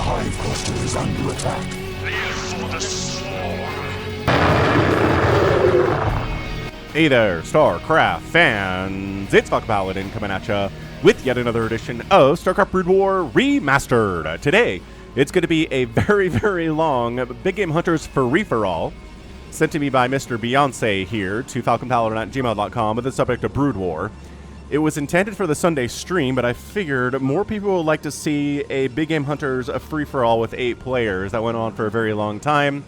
hive cluster is under attack. Live for the swarm. Hey there, StarCraft fans! It's Falcon Paladin coming at ya with yet another edition of StarCraft Brood War Remastered. Today, it's going to be a very, very long Big Game Hunters free-for-all sent to me by Mr. Beyonce here to falconpaladin@gmail.com with the subject of Brood War. It was intended for the Sunday stream, but I figured more people would like to see a Big Game Hunters free-for-all with 8 players that went on for a very long time.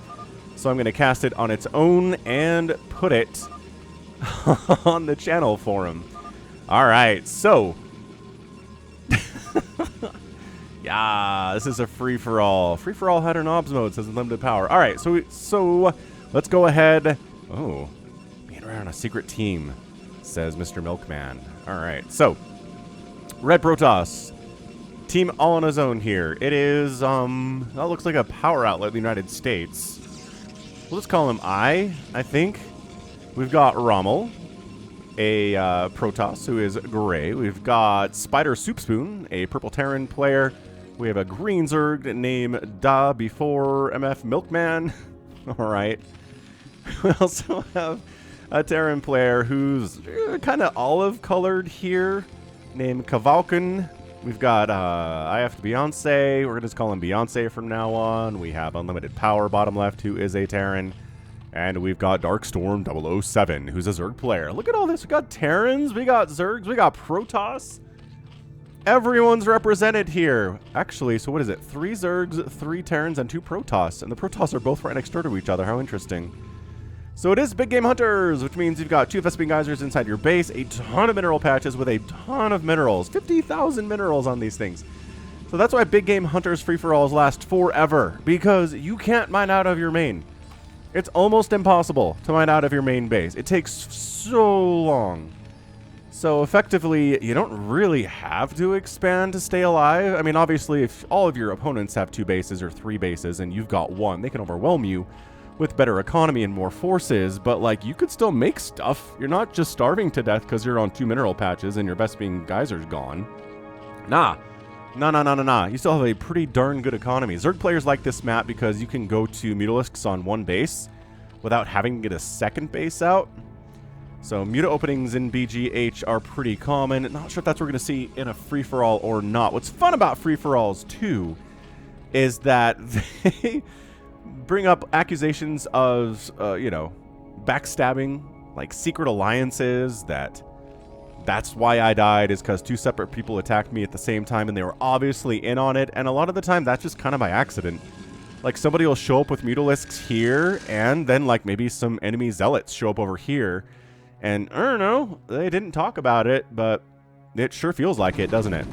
So I'm going to cast it on its own and put it on the channel for him. Alright, so yeah, this is a free-for-all. Free-for-all header knobs mode says unlimited power. Alright, so let's go ahead. Oh, being around a secret team, says Mr. Milkman. Alright, so Red Protoss. Team all on his own here. It is, that looks like a power outlet in the United States. We'll just call him I think. We've got Rommel, a Protoss who is gray. We've got Spider Soupspoon, a purple Terran player. We have a green Zerg named Da before MF Milkman. Alright. We also have a Terran player who's kind of olive-colored here, named Falcon. We've got IF Beyonce. We're going to just call him Beyonce from now on. We have Unlimited Power bottom left, who is a Terran. And we've got Darkstorm 007, who's a Zerg player. Look at all this. We got Terrans, we got Zergs, we got Protoss. Everyone's represented here. Actually, so what is it? 3 Zergs, 3 Terrans, and 2 Protoss. And the Protoss are both right next door to each other. How interesting. So it is Big Game Hunters, which means you've got 2 FFA geysers inside your base, a ton of mineral patches with a ton of minerals. 50,000 minerals on these things. So that's why Big Game Hunters free-for-alls last forever, because you can't mine out of your main. It's almost impossible to mine out of your main base. It takes so long. So effectively, you don't really have to expand to stay alive. I mean, obviously, if all of your opponents have 2 bases or 3 bases and you've got 1, they can overwhelm you with better economy and more forces, but like, you could still make stuff. You're not just starving to death because you're on 2 mineral patches and your best being geyser's gone. Nah. You still have a pretty darn good economy. Zerg players like this map because you can go to Mutalisks on 1 base without having to get a 2nd base out. So Muta openings in BGH are pretty common. Not sure if that's what we're going to see in a free-for-all or not. What's fun about free-for-alls, too, is that they bring up accusations of, backstabbing, like secret alliances, that's why I died, is because 2 separate people attacked me at the same time and they were obviously in on it, and a lot of the time that's just kind of by accident. Like, somebody will show up with Mutalisks here, and then like maybe some enemy zealots show up over here, and I don't know, they didn't talk about it, but it sure feels like it, doesn't it?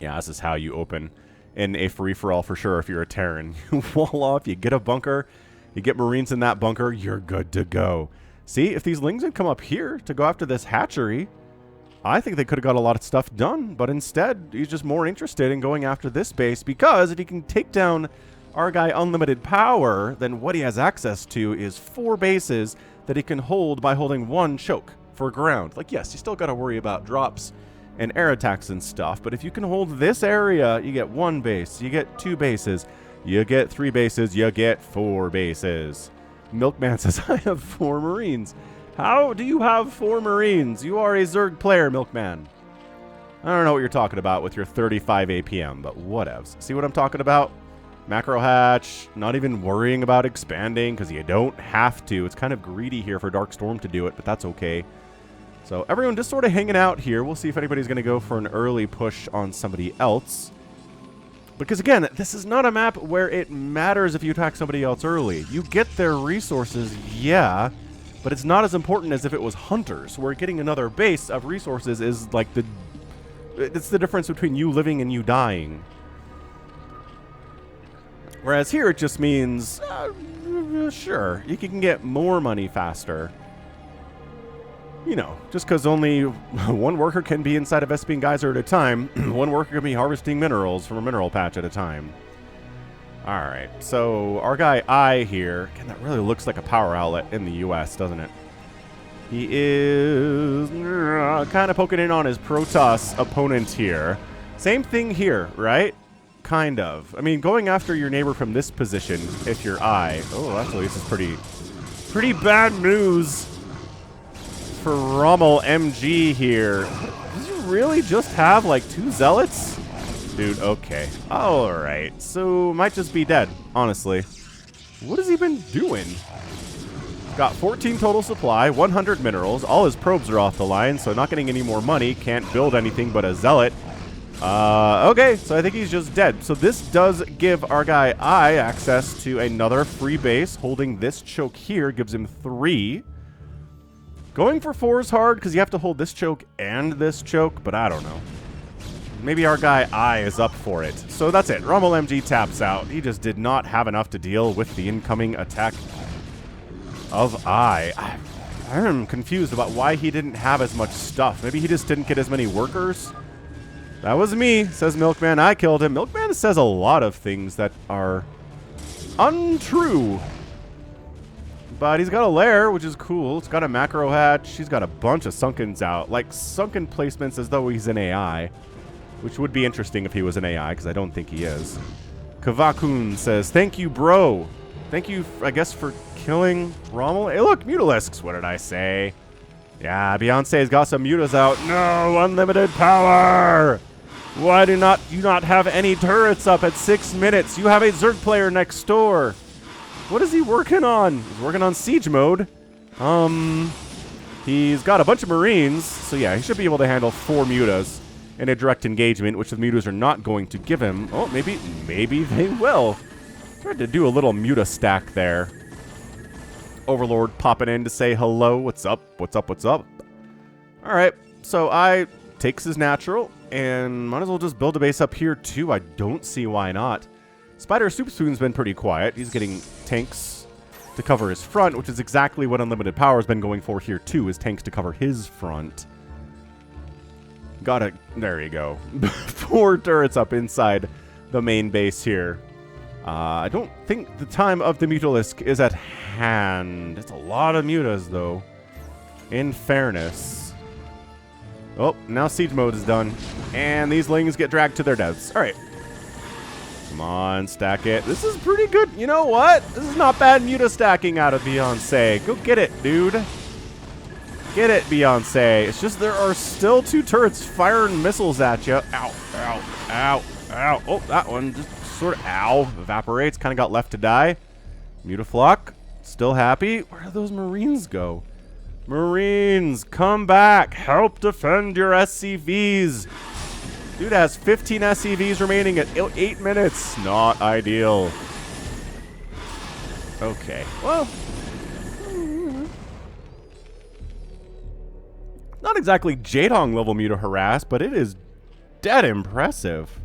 Yeah, this is how you open in a free-for-all for sure if you're a Terran. You wall off, you get a bunker, you get Marines in that bunker, you're good to go. See, if these Lings had come up here to go after this hatchery, I think they could have got a lot of stuff done, but instead, he's just more interested in going after this base, because if he can take down our guy Unlimited Power, then what he has access to is 4 bases that he can hold by holding 1 choke for ground. Like, yes, you still got to worry about drops and air attacks and stuff, but if you can hold this area, you get 1 base, you get 2 bases, you get 3 bases, you get 4 bases. Milkman says, I have 4 Marines. How do you have 4 Marines? You are a Zerg player, Milkman. I don't know what you're talking about with your 35 APM, but whatevs. See what I'm talking about? Macro hatch, not even worrying about expanding because you don't have to. It's kind of greedy here for Darkstorm to do it, but that's okay. So everyone just sort of hanging out here. We'll see if anybody's going to go for an early push on somebody else. Because again, this is not a map where it matters if you attack somebody else early. You get their resources, yeah, but it's not as important as if it was Hunters, where getting another base of resources is like it's the difference between you living and you dying. Whereas here it just means, sure, you can get more money faster. You know, just because only 1 worker can be inside of Vespene Geyser at a time, 1 worker can be harvesting minerals from a mineral patch at a time. Alright, so our guy I here, again, that really looks like a power outlet in the US, doesn't it? He is kind of poking in on his Protoss opponent here. Same thing here, right? kind of. I mean, going after your neighbor from this position, if you're I. Oh, actually, this is pretty bad news for Rommel MG here. Does he really just have, like, 2 zealots? Dude, okay. Alright, so might just be dead, honestly. What has he been doing? Got 14 total supply, 100 minerals. All his probes are off the line, so not getting any more money. Can't build anything but a zealot. Okay, so I think he's just dead. So this does give our guy I access to another free base. Holding this choke here gives him 3. Going for 4 is hard because you have to hold this choke and this choke, but I don't know. Maybe our guy I is up for it. So that's it. Rommel MG taps out. He just did not have enough to deal with the incoming attack of I am confused about why he didn't have as much stuff. Maybe he just didn't get as many workers. That was me, says Milkman. I killed him. Milkman says a lot of things that are untrue. But he's got a lair, which is cool. It's got a macro hatch. He's got a bunch of sunkens out. Like, sunken placements as though he's an AI. Which would be interesting if he was an AI, because I don't think he is. Kavakun says, thank you, bro. Thank you, I guess, for killing Rommel. Hey, look, Mutalisks. What did I say? Yeah, Beyonce's got some mutas out. No, unlimited power. Why do you not have any turrets up at 6 minutes? You have a Zerg player next door. What is he working on? He's working on siege mode. He's got a bunch of Marines. So yeah, he should be able to handle 4 mutas in a direct engagement, which the mutas are not going to give him. Oh, maybe they will. Tried to do a little muta stack there. Overlord popping in to say hello. What's up? What's up? What's up? All right. So I takes his natural and might as well just build a base up here too. I don't see why not. Spider Soup Spoon's been pretty quiet. He's getting tanks to cover his front, which is exactly what Unlimited Power's been going for here too, is tanks to cover his front. There you go. 4 turrets up inside the main base here. I don't think the time of the Mutalisk is at hand. It's a lot of mutas, though. In fairness. Oh, now siege mode is done. And these lings get dragged to their deaths. All right. Come on, stack it. This is pretty good. You know what? This is not bad muta stacking out of Beyonce. Go get it, dude. Get it, Beyonce. It's just there are still 2 turrets firing missiles at you. Ow, ow, ow, ow. Oh, that one just sort of, ow, evaporates. Kind of got left to die. Mutaflock, still happy. Where do those Marines go? Marines, come back. Help defend your SCVs. Dude has 15 SCVs remaining at 8 minutes. Not ideal. Okay, well. Not exactly Jaedong level muta harass, but it is dead impressive.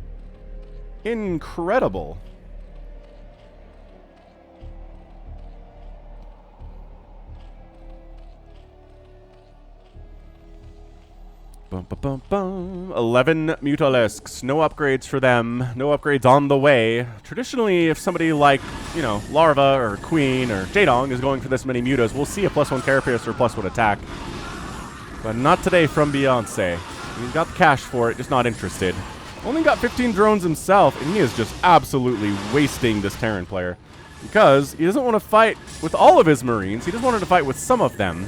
Incredible. Bum, bum, bum, bum. 11 Mutalisks. No upgrades for them. No upgrades on the way. Traditionally, if somebody like, you know, Larva or Queen or Jaedong is going for this many mutas, we'll see a +1 carapace or +1 attack. But not today from Beyonce. He's got the cash for it, just not interested. Only got 15 drones himself, and he is just absolutely wasting this Terran player. Because he doesn't want to fight with all of his Marines, he just wanted to fight with some of them.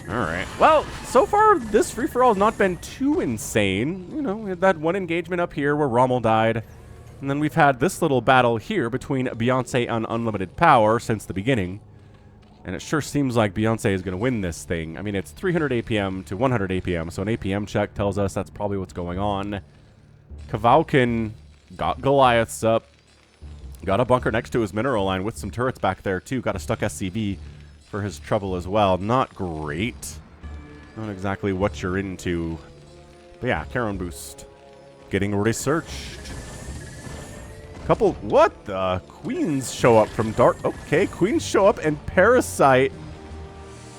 Alright, well, so far this free-for-all has not been too insane. You know, we had that one engagement up here where Rommel died. And then we've had this little battle here between Beyonce and Unlimited Power since the beginning. And it sure seems like Beyonce is going to win this thing. I mean, it's 300 APM to 100 APM, so an APM check tells us that's probably what's going on. Kavaukin got Goliaths up. Got a bunker next to his mineral line with some turrets back there, too. Got a stuck SCV for his trouble as well. Not great. Not exactly what you're into. But yeah, Charon boost. Getting researched. Couple, what the? Queens show up from dark. Okay, Queens show up and parasite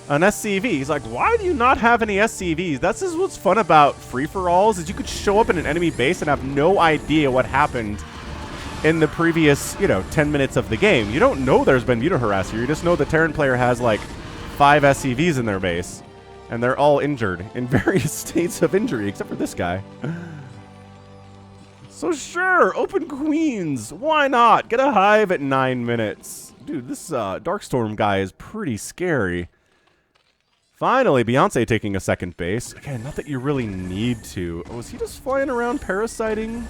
an SCV. He's like, why do you not have any SCVs? That's just what's fun about free-for-alls, is you could show up in an enemy base and have no idea what happened in the previous, 10 minutes of the game. You don't know there's been muta harass here. You just know the Terran player has like 5 SCVs in their base, and they're all injured in various states of injury, except for this guy. So sure, open queens. Why not? Get a hive at 9 minutes. Dude, this Darkstorm guy is pretty scary. Finally, Beyonce taking a second base. Again, not that you really need to. Oh, is he just flying around parasiting?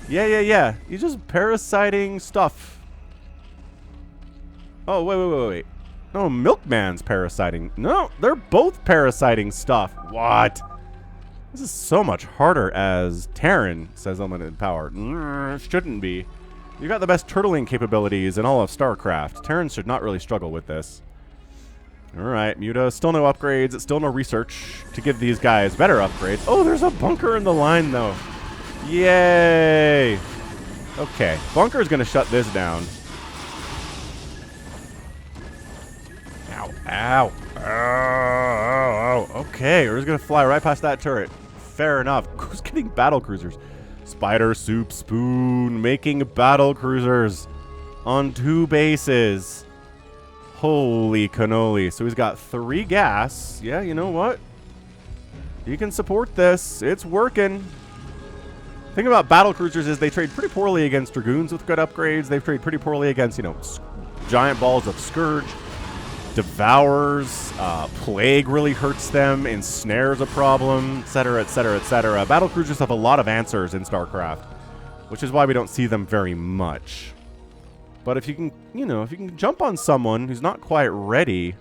Yeah. He's just parasiting stuff. Oh, wait. No, Milkman's parasiting. No, they're both parasiting stuff. What? This is so much harder as Terran, says Unlimited Power. Shouldn't be. You got the best turtling capabilities in all of StarCraft. Terrans should not really struggle with this. Alright, Muta. Still no upgrades. Still no research to give these guys better upgrades. Oh, there's a bunker in the line, though. Yay! Okay, bunker's gonna shut this down. Ow. Ow. Okay, we're just going to fly right past that turret. Fair enough. Who's getting battle cruisers? Spider Soup Spoon making battle cruisers on 2 bases. Holy cannoli. So he's got 3 gas. Yeah, you know what? He can support this. It's working. The thing about battle cruisers is they trade pretty poorly against Dragoons with good upgrades. They trade pretty poorly against, you know, giant balls of Scourge. Devours, Plague really hurts them, Ensnare's a problem, etc. Battle cruisers have a lot of answers in StarCraft, which is why we don't see them very much. But if you can, you know, if you can jump on someone who's not quite ready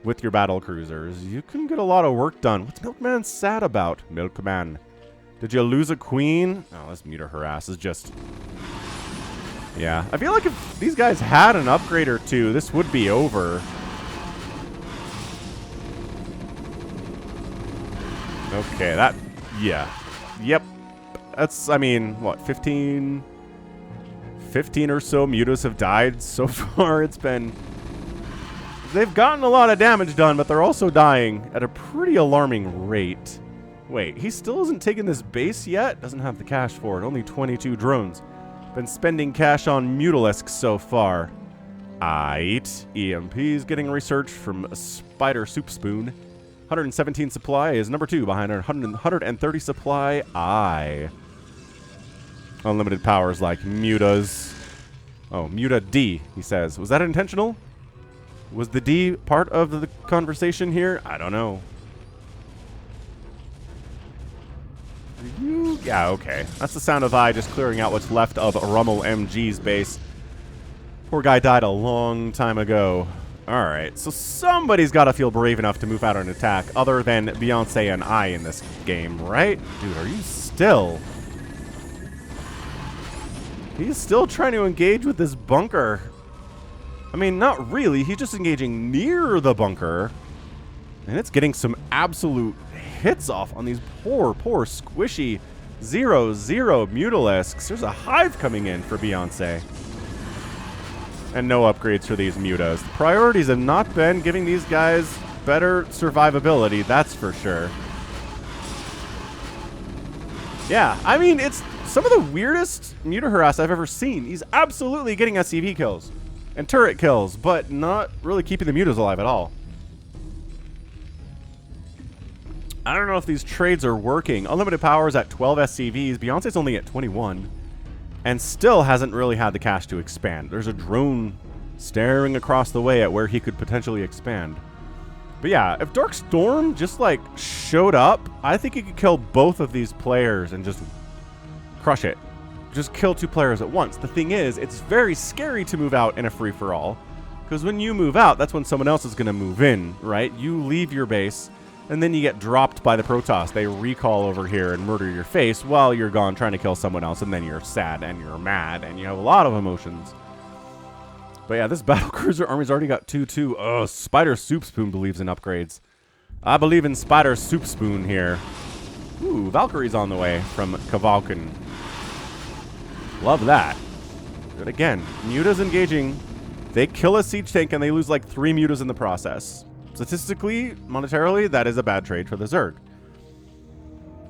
with your battle cruisers, you can get a lot of work done. What's Milkman sad about? Milkman, did you lose a queen? Oh, this Muta harass is just... Yeah, I feel like if these guys had an upgrade or two, this would be over. Okay, that... Yeah. Yep. That's, I mean, what, 15 or so Mutas have died so far. It's been... They've gotten a lot of damage done, but they're also dying at a pretty alarming rate. Wait, he still isn't taking this base yet? Doesn't have the cash for it. Only 22 drones. Been spending cash on Mutalisks so far. Aight. EMP's getting research from a Spider Soup Spoon. 117 supply is number 2 behind our 130 supply. Unlimited powers like Mutas. Oh, Muta D, he says. Was that intentional? Was the D part of the conversation here? I don't know. Yeah, okay. That's the sound of I just clearing out what's left of Rummel MG's base. Poor guy died a long time ago. Alright, so somebody's got to feel brave enough to move out an attack other than Beyonce and I in this game, right? Dude, are you still... He's still trying to engage with this bunker. I mean, not really. He's just engaging near the bunker. And it's getting some absolute hits off on these poor squishy 0/0 Mutalisks. There's a hive coming in for Beyonce. And no upgrades for these Mutas. The priorities have not been giving these guys better survivability, that's for sure. Yeah, I mean, it's some of the weirdest Muta harass I've ever seen. He's absolutely getting SCV kills and turret kills, but not really keeping the Mutas alive at all. I don't know if these trades are working. Unlimited powers at 12 SCVs. Beyonce's only at 21. And still hasn't really had the cash to expand. There's a drone staring across the way at where he could potentially expand. But yeah, if Darkstorm just like showed up, I think he could kill both of these players and just crush it. Just kill 2 players at once. The thing is, it's very scary to move out in a free-for-all. Because when you move out, that's when someone else is going to move in, right? You leave your base, and then you get dropped by the Protoss. They recall over here and murder your face while you're gone trying to kill someone else, and then you're sad and you're mad and you have a lot of emotions. But yeah, this battlecruiser army's already got 2/2. Oh, Spider Soup Spoon believes in upgrades. I believe in Spider Soup Spoon here. Ooh, Valkyrie's on the way from Kavalkan. Love that. But again, Muta's engaging. They kill a siege tank and they lose like 3 Mutas in the process. Statistically, monetarily, that is a bad trade for the Zerg.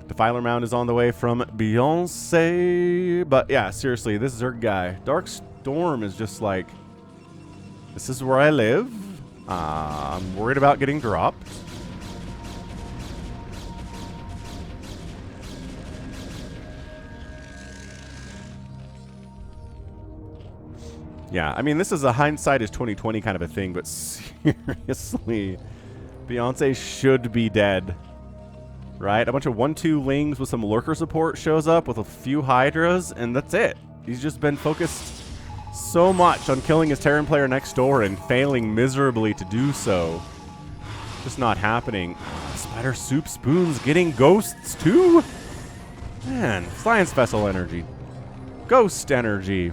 Defiler Mound is on the way from Beyonce. But yeah, seriously, this Zerg guy, Darkstorm is just like, this is where I live. I'm worried about getting dropped. Yeah, I mean, this is a hindsight is 2020 kind of a thing, but seriously, Beyonce should be dead. Right? A bunch of 1-2 lings with some lurker support shows up with a few hydras, and that's it. He's just been focused so much on killing his Terran player next door and failing miserably to do so. Just not happening. Spider Soup Spoon's getting ghosts too? Man, Science Vessel energy. Ghost energy.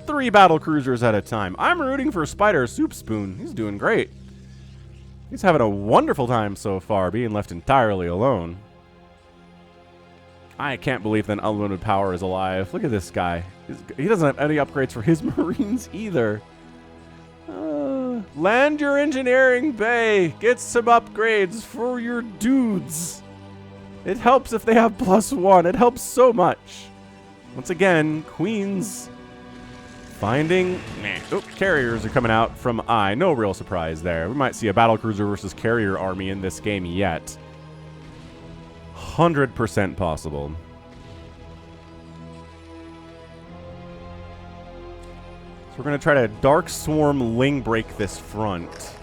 3 battle cruisers at a time. I'm rooting for Spider Soup Spoon. He's doing great. He's having a wonderful time so far, being left entirely alone. I can't believe that Unlimited Power is alive. Look at this guy. He doesn't have any upgrades for his Marines either. Land your engineering bay. Get some upgrades for your dudes. It helps if they have +1. It helps so much. Once again, Queens finding... Oh, carriers are coming out from I. No real surprise there. We might see a battlecruiser versus carrier army in this game yet. 100% possible. So we're going to try to Dark Swarm Ling break this front.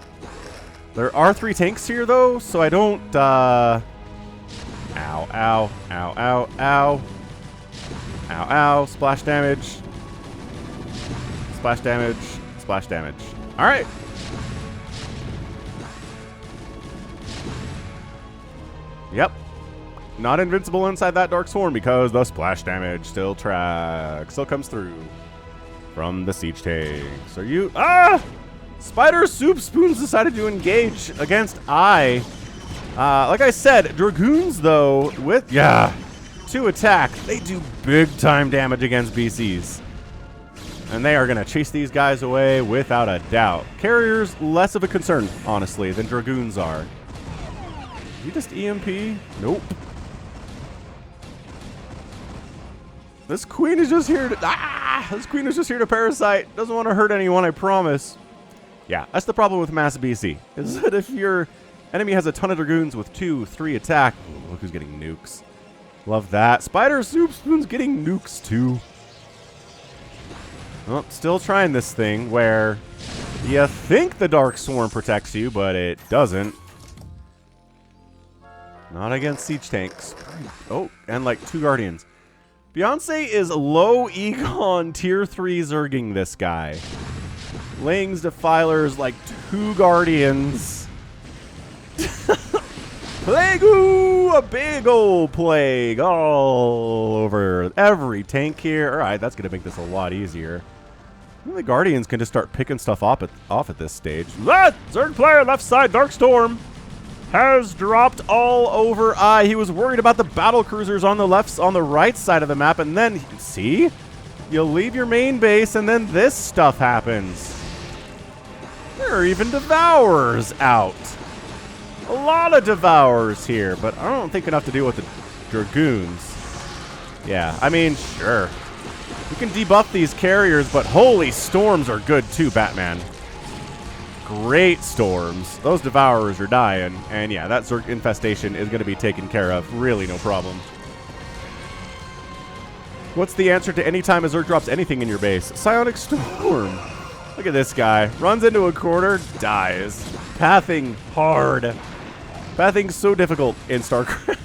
There are 3 tanks here, though, so I don't... Ow, ow, ow, ow, ow. Ow, ow. Splash damage. Splash damage. Splash damage. All right. Yep. Not invincible inside that Dark Swarm because the splash damage still tracks. Still comes through from the siege tanks. Are you... Ah! Spider Soup Spoons decided to engage against I. Like I said, Dragoons, though, with... Yeah. 2 attack. They do big-time damage against BCs. And they are going to chase these guys away without a doubt. Carriers, less of a concern, honestly, than Dragoons are. Did you just EMP? Nope. This queen is just here to... Ah! This queen is just here to parasite. Doesn't want to hurt anyone, I promise. Yeah, that's the problem with mass BC. Is that if your enemy has a ton of Dragoons with 2, 3 attack... Ooh, look who's getting nukes. Love that. Spider Soup Spoon's getting nukes, too. Well, still trying this thing where you think the Dark Swarm protects you, but it doesn't. Not against siege tanks. Oh, and like 2 Guardians. Beyonce is low econ tier 3 zerging this guy. Lings, Defilers, like 2 Guardians. Plague-oo! A big old plague all over every tank here. All right, that's going to make this a lot easier. The Guardians can just start picking stuff off at this stage. Ah! Zerg player left side, Dark Storm, has dropped all over I. He was worried about the battle cruisers on the right side of the map, and then, see? You leave your main base, and then this stuff happens. There are even Devourers out. A lot of Devourers here, but I don't think enough to deal with the Dragoons. Yeah, I mean, sure. You can debuff these carriers, but holy storms are good too, Batman. Great storms. Those Devourers are dying, and yeah, that Zerg infestation is going to be taken care of. Really no problem. What's the answer to any time a Zerg drops anything in your base? Psionic Storm. Look at this guy. Runs into a corner, dies. Pathing hard. Pathing's so difficult in StarCraft.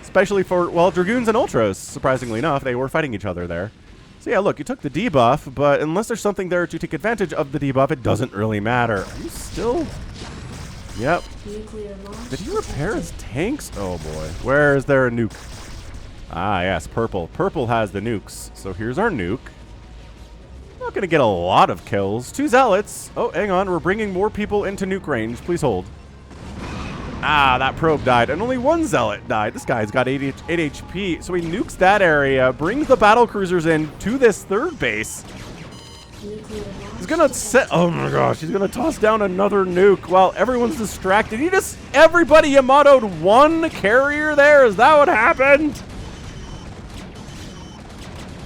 Especially for, well, Dragoons and Ultras, surprisingly enough. They were fighting each other there. So yeah, look, you took the debuff, but unless there's something there to take advantage of the debuff, it doesn't really matter. Are you still... Yep. Did he repair his tanks? Oh boy. Where is there a nuke? Ah, yes, purple. Purple has the nukes. So here's our nuke. Not going to get a lot of kills. 2 zealots. Oh, hang on. We're bringing more people into nuke range. Please hold. Ah, that probe died, and only 1 zealot died. This guy's got 8 HP, so he nukes that area, brings the battle cruisers in to this 3rd base. He's gonna set... Oh my gosh, he's gonna toss down another nuke while everyone's distracted. Everybody Yamato'd 1 carrier there? Is that what happened?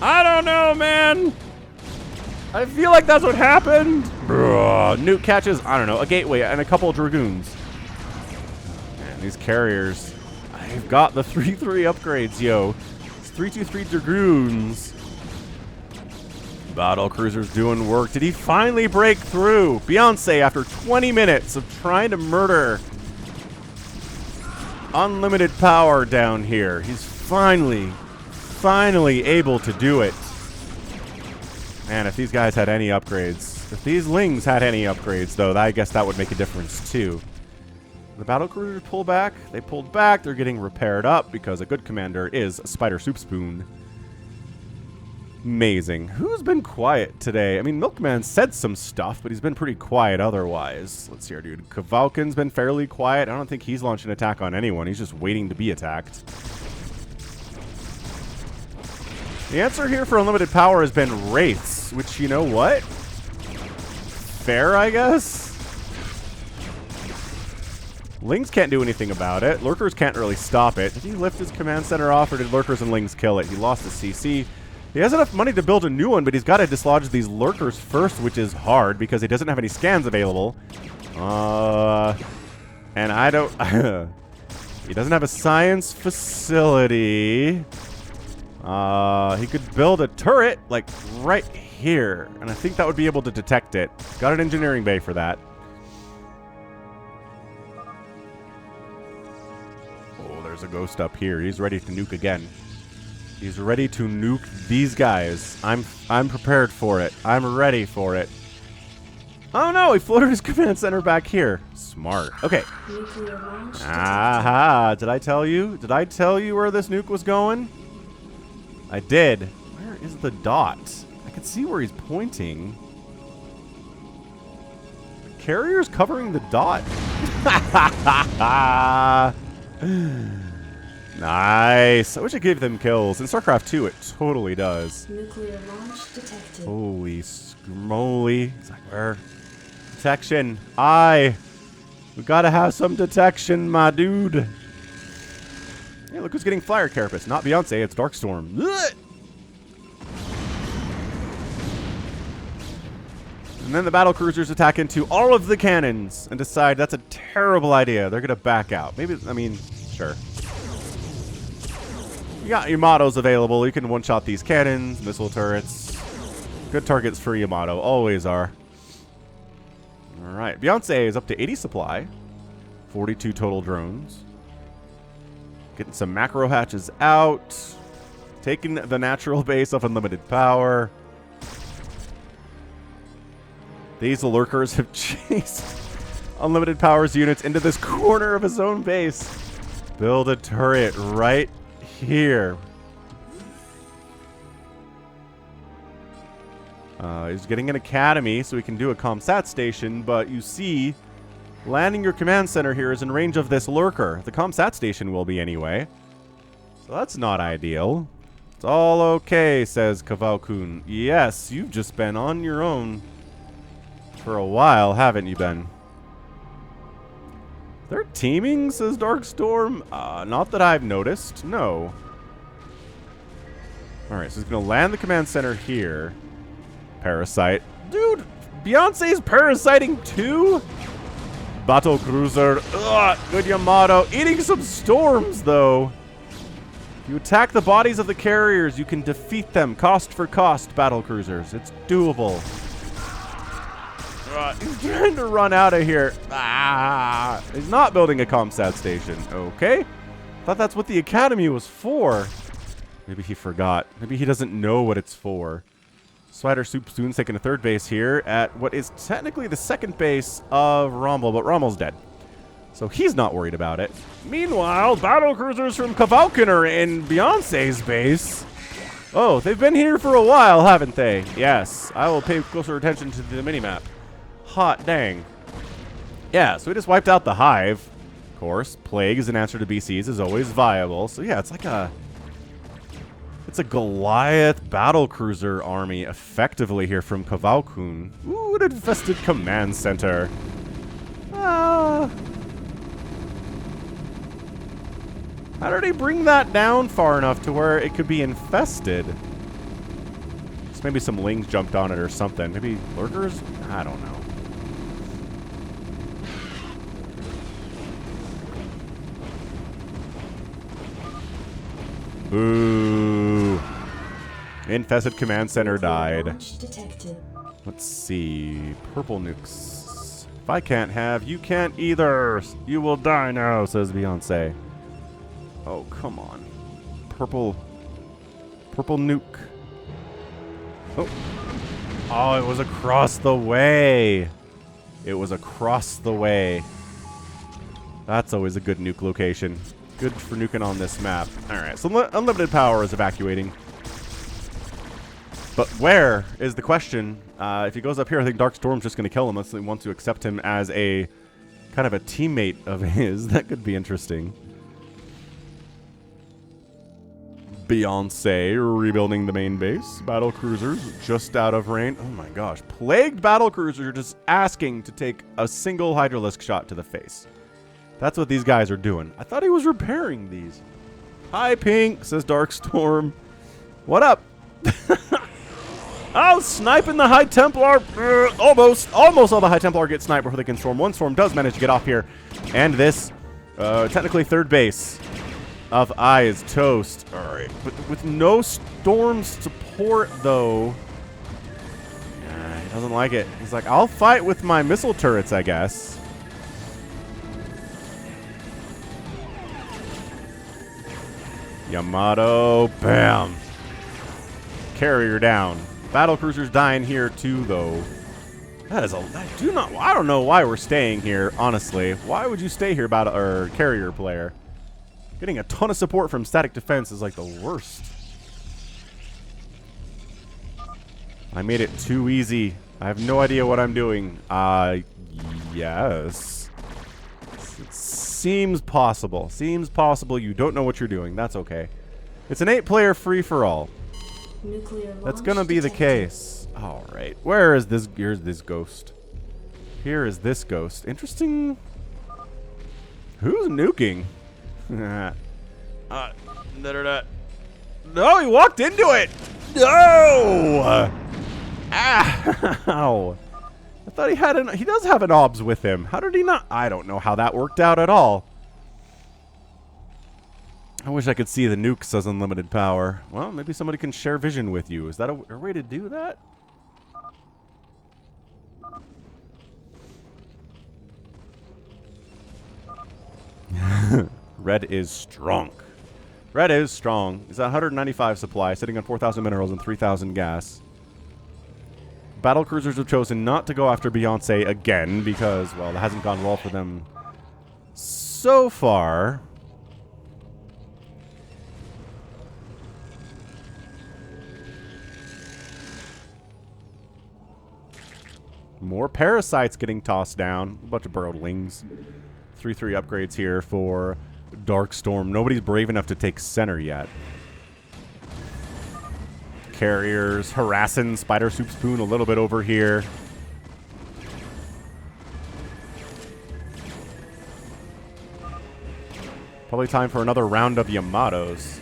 I don't know, man. I feel like that's what happened. Nuke catches, I don't know, a gateway and a couple of Dragoons. These carriers, I've got the 3-3 upgrades, yo. It's 3-2-3 Dragoons. Battle cruiser's doing work. Did he finally break through? Beyonce, after 20 minutes of trying to murder unlimited power down here, he's finally able to do it. Man, if these guys had any upgrades, if these Lings had any upgrades, though, I guess that would make a difference, too. The battle cruisers pull back. They pulled back. They're getting repaired up because a good commander is a Spider Soup Spoon. Amazing. Who's been quiet today? I mean, Milkman said some stuff, but he's been pretty quiet otherwise. Let's see here, dude. Kavalkin's been fairly quiet. I don't think he's launched an attack on anyone. He's just waiting to be attacked. The answer here for unlimited power has been Wraiths, which, you know what? Fair, I guess? Lings can't do anything about it. Lurkers can't really stop it. Did he lift his command center off, or did Lurkers and Lings kill it? He lost his CC. He has enough money to build a new one, but he's got to dislodge these Lurkers first, which is hard because he doesn't have any scans available. And I don't... he doesn't have a science facility. He could build a turret, like, right here. And I think that would be able to detect it. Got an engineering bay for that. Oh, there's a ghost up here. He's ready to nuke again. He's ready to nuke these guys. I'm prepared for it. I'm ready for it. Oh no, he floated his command center back here. Smart. Okay. Aha, did I tell you? Did I tell you where this nuke was going? I did. Where is the dot? I can see where he's pointing. The carrier's covering the dot. Nice. I wish I gave them kills. In StarCraft 2, it totally does. Nuclear launch detected. Holy schmoly. It's like, where? Detection. We gotta have some detection, my dude. Hey, look who's getting Flyer Carapace. Not Beyonce, it's Darkstorm. Ugh! And then the battle cruisers attack into all of the cannons and decide that's a terrible idea. They're gonna back out. Maybe, I mean, sure. You got Yamato's available. You can one-shot these cannons, missile turrets. Good targets for Yamato. Always are. Alright. Beyonce is up to 80 supply. 42 total drones. Getting some macro hatches out. Taking the natural base of unlimited power. These lurkers have chased unlimited powers units into this corner of his own base. Build a turret right here. He's getting an academy so he can do a ComSat station, but you see, landing your command center here is in range of this lurker. The ComSat station will be anyway. So that's not ideal. It's all okay, says Kavalkun. Yes, you've just been on your own for a while, haven't you, Ben? They're teaming, says Darkstorm. Not that I've noticed. No. Alright, so he's going to land the command center here. Parasite. Dude, Beyonce's parasiting too? Battle cruiser. Ugh, good Yamato. Eating some storms, though. You attack the bodies of the carriers. You can defeat them cost for cost, battle cruisers. It's doable. He's trying to run out of here. He's not building a ComSat station. Okay. Thought that's what the academy was for. Maybe he forgot. Maybe he doesn't know what it's for. Spider Soup Spoon's taking a third base here at what is technically the second base of Rommel, but Rommel's dead. So he's not worried about it. Meanwhile, battle cruisers from Kavalkin are in Beyonce's base. Oh, they've been here for a while, haven't they? Yes. I will pay closer attention to the minimap. Hot dang. Yeah, so we just wiped out the hive. Of course, plague as an answer to BCs is always viable. So yeah, it's like a... It's a Goliath battlecruiser army effectively here from Kavalkun. Ooh, an infested command center. How did he bring that down far enough to where it could be infested? Just maybe some lings jumped on it or something. Maybe lurkers? I don't know. Boo. Infested command center died. Launch detected. Let's see. Purple nukes. If I can't have, you can't either. You will die now, says Beyonce. Oh, come on. Purple nuke. Oh. Oh, it was across the way. It was across the way. That's always a good nuke location. Good for nuking on this map. Alright, so unlimited power is evacuating. But where is the question? If he goes up here, I think Dark Storm's just going to kill him unless they want to accept him as a kind of a teammate of his. That could be interesting. Beyonce rebuilding the main base. Battle cruisers just out of range. Oh my gosh. Plagued battle cruisers are just asking to take a single Hydralisk shot to the face. That's what these guys are doing. I thought he was repairing these. Hi, Pink, says Darkstorm. What up? Oh, sniping the High Templar. Almost all the High Templar get sniped before they can storm. One storm does manage to get off here. And this, technically third base of I is toast. All right, but with no storm support, though. Yeah, he doesn't like it. He's like, I'll fight with my missile turrets, I guess. Yamato, bam. Carrier down. Battle cruisers dying here too, though. That is I don't know why we're staying here, honestly. Why would you stay here, carrier player? Getting a ton of support from static defense is like the worst. I made it too easy. I have no idea what I'm doing. Yes. It seems possible. Seems possible you don't know what you're doing. That's okay. It's an 8-player free-for-all. That's gonna be the case. All right. Where is this? Here's this ghost. Here is this ghost. Interesting. Who's nuking? No, he walked into it. No. Ow. I thought he had he does have an obs with him. How did he not? I don't know how that worked out at all. I wish I could see the nukes as unlimited power. Well, maybe somebody can share vision with you. Is that a way to do that? Red is strong. Red is strong. He's at 195 supply, sitting on 4,000 minerals and 3,000 gas. Battle cruisers have chosen not to go after Beyonce again because, well, it hasn't gone well for them so far. More parasites getting tossed down. A bunch of burrowedlings. 3/3 upgrades here for Darkstorm. Nobody's brave enough to take center yet. Carriers harassing Spider Soup Spoon a little bit over here. Probably time for another round of Yamatos.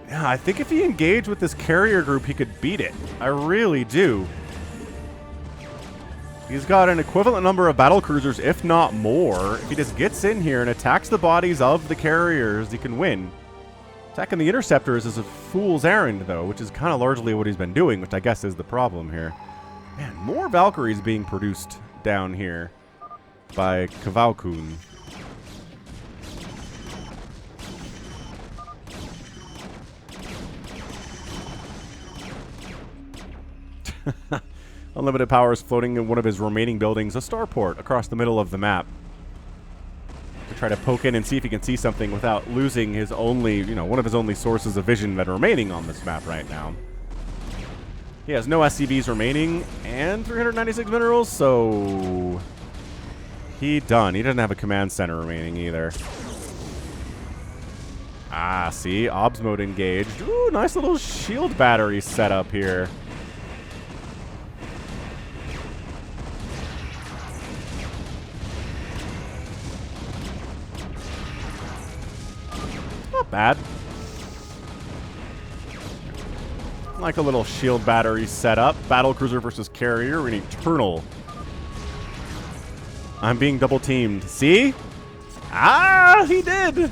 Yeah, I think if he engaged with this carrier group, he could beat it. I really do. He's got an equivalent number of battle cruisers, if not more. If he just gets in here and attacks the bodies of the carriers, he can win. Attacking the interceptors is a fool's errand, though, which is kind of largely what he's been doing, which I guess is the problem here. Man, more Valkyries being produced down here by Kavalkun. Unlimited power is floating in one of his remaining buildings, a starport across the middle of the map. To try to poke in and see if he can see something without losing his only, one of his only sources of vision that are remaining on this map right now. He has no SCVs remaining and 396 minerals, so he done. He doesn't have a command center remaining either. Ah, see? Obs mode engaged. Ooh, nice little shield battery set up here. Bad. Like a little shield battery setup. Battle cruiser versus carrier. An eternal I'm being double teamed. See? Ah, he did.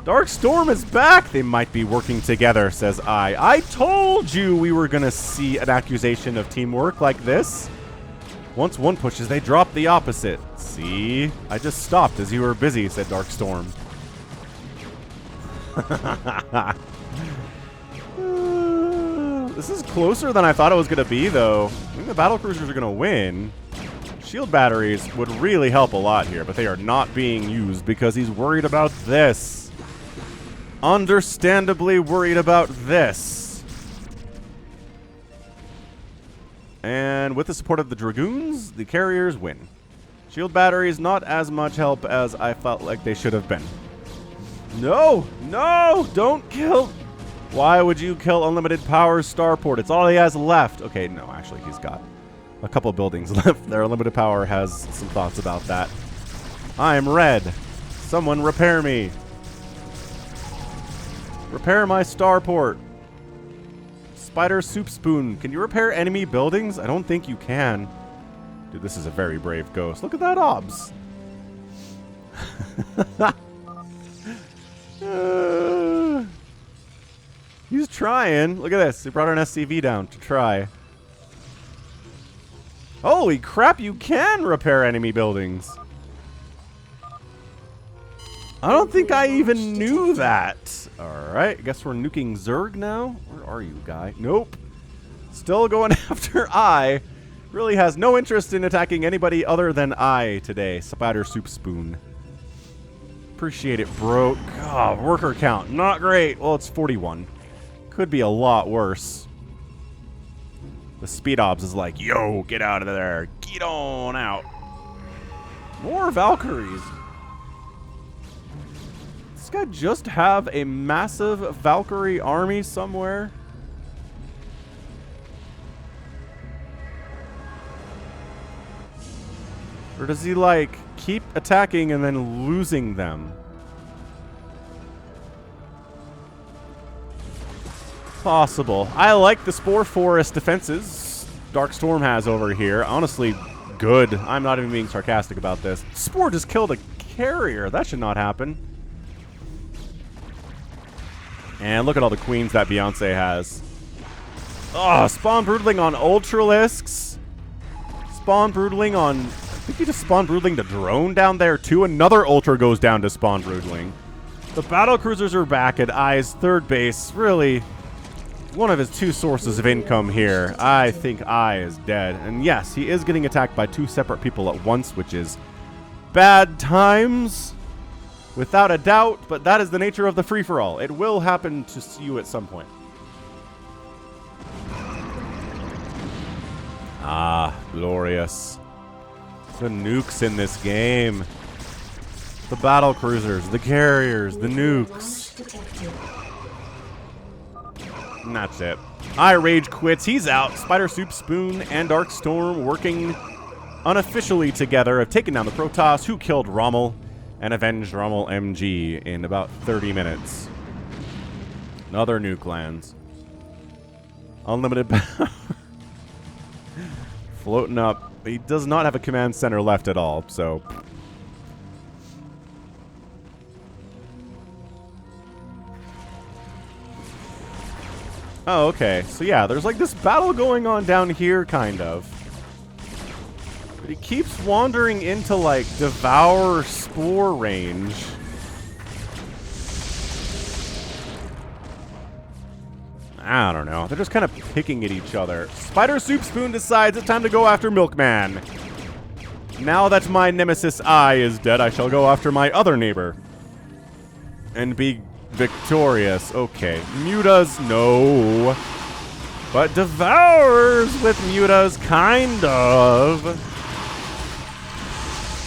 Dark Storm is back. They might be working together, says I. I told you we were going to see an accusation of teamwork like this. Once one pushes, they drop the opposite. See? I just stopped as you were busy, said Dark Storm. This is closer than I thought it was going to be, though. I think the battlecruisers are going to win. Shield batteries would really help a lot here, but they are not being used because he's worried about this. Understandably worried about this. And with the support of the Dragoons, the carriers win. Shield batteries, not as much help as I felt like they should have been. No! No! Don't kill! Why would you kill Unlimited Power's starport? It's all he has left. Okay, no, actually, he's got a couple buildings left there. Unlimited Power has some thoughts about that. I am red. Someone repair me. Repair my starport. Spider Soup Spoon. Can you repair enemy buildings? I don't think you can. Dude, this is a very brave ghost. Look at that obs. He's trying. Look at this. He brought an SCV down to try. Holy crap, you can repair enemy buildings. I don't think I even knew that. Alright, I guess we're nuking Zerg now. Where are you, guy? Nope. Still going after I. Really has no interest in attacking anybody other than I today. Spider Soup Spoon. Appreciate it, bro. God, worker count. Not great. Well, it's 41. Could be a lot worse. The Speed Obs is like, yo, get out of there. Get on out. More Valkyries. Does this guy just have a massive Valkyrie army somewhere? Or does he, like, keep attacking and then losing them? Possible. I like the Spore Forest defenses Dark Storm has over here. Honestly, good. I'm not even being sarcastic about this. Spore just killed a carrier. That should not happen. And look at all the queens that Beyonce has. Oh, Spawn Broodling on Ultralisks. Spawn Broodling on... I think you just Spawn Broodling the drone down there, too. Another Ultra goes down to Spawn Broodling. The Battlecruisers are back at Ai's third base. Really, one of his two sources of income here. I think Ai is dead. And yes, he is getting attacked by two separate people at once, which is bad times. Without a doubt, but that is the nature of the free-for-all. It will happen to you at some point. Ah, glorious. The nukes in this game. The battle cruisers, the carriers, the nukes. And that's it. I Rage quits. He's out. Spider Soup Spoon and Dark Storm working unofficially together have taken down the Protoss, who killed Rommel and avenged Rommel MG in about 30 minutes. Another nuke lands. Unlimited power. Floating up. He does not have a command center left at all, so... Oh, okay. So yeah, there's like this battle going on down here, kind of. But he keeps wandering into, like, Devour Spore range. I don't know. They're just kind of picking at each other. Spider Soup Spoon decides it's time to go after Milkman. Now that my nemesis Ai is dead, I shall go after my other neighbor. And be victorious. Okay. Mutas, no. But Devours with Mutas, kind of.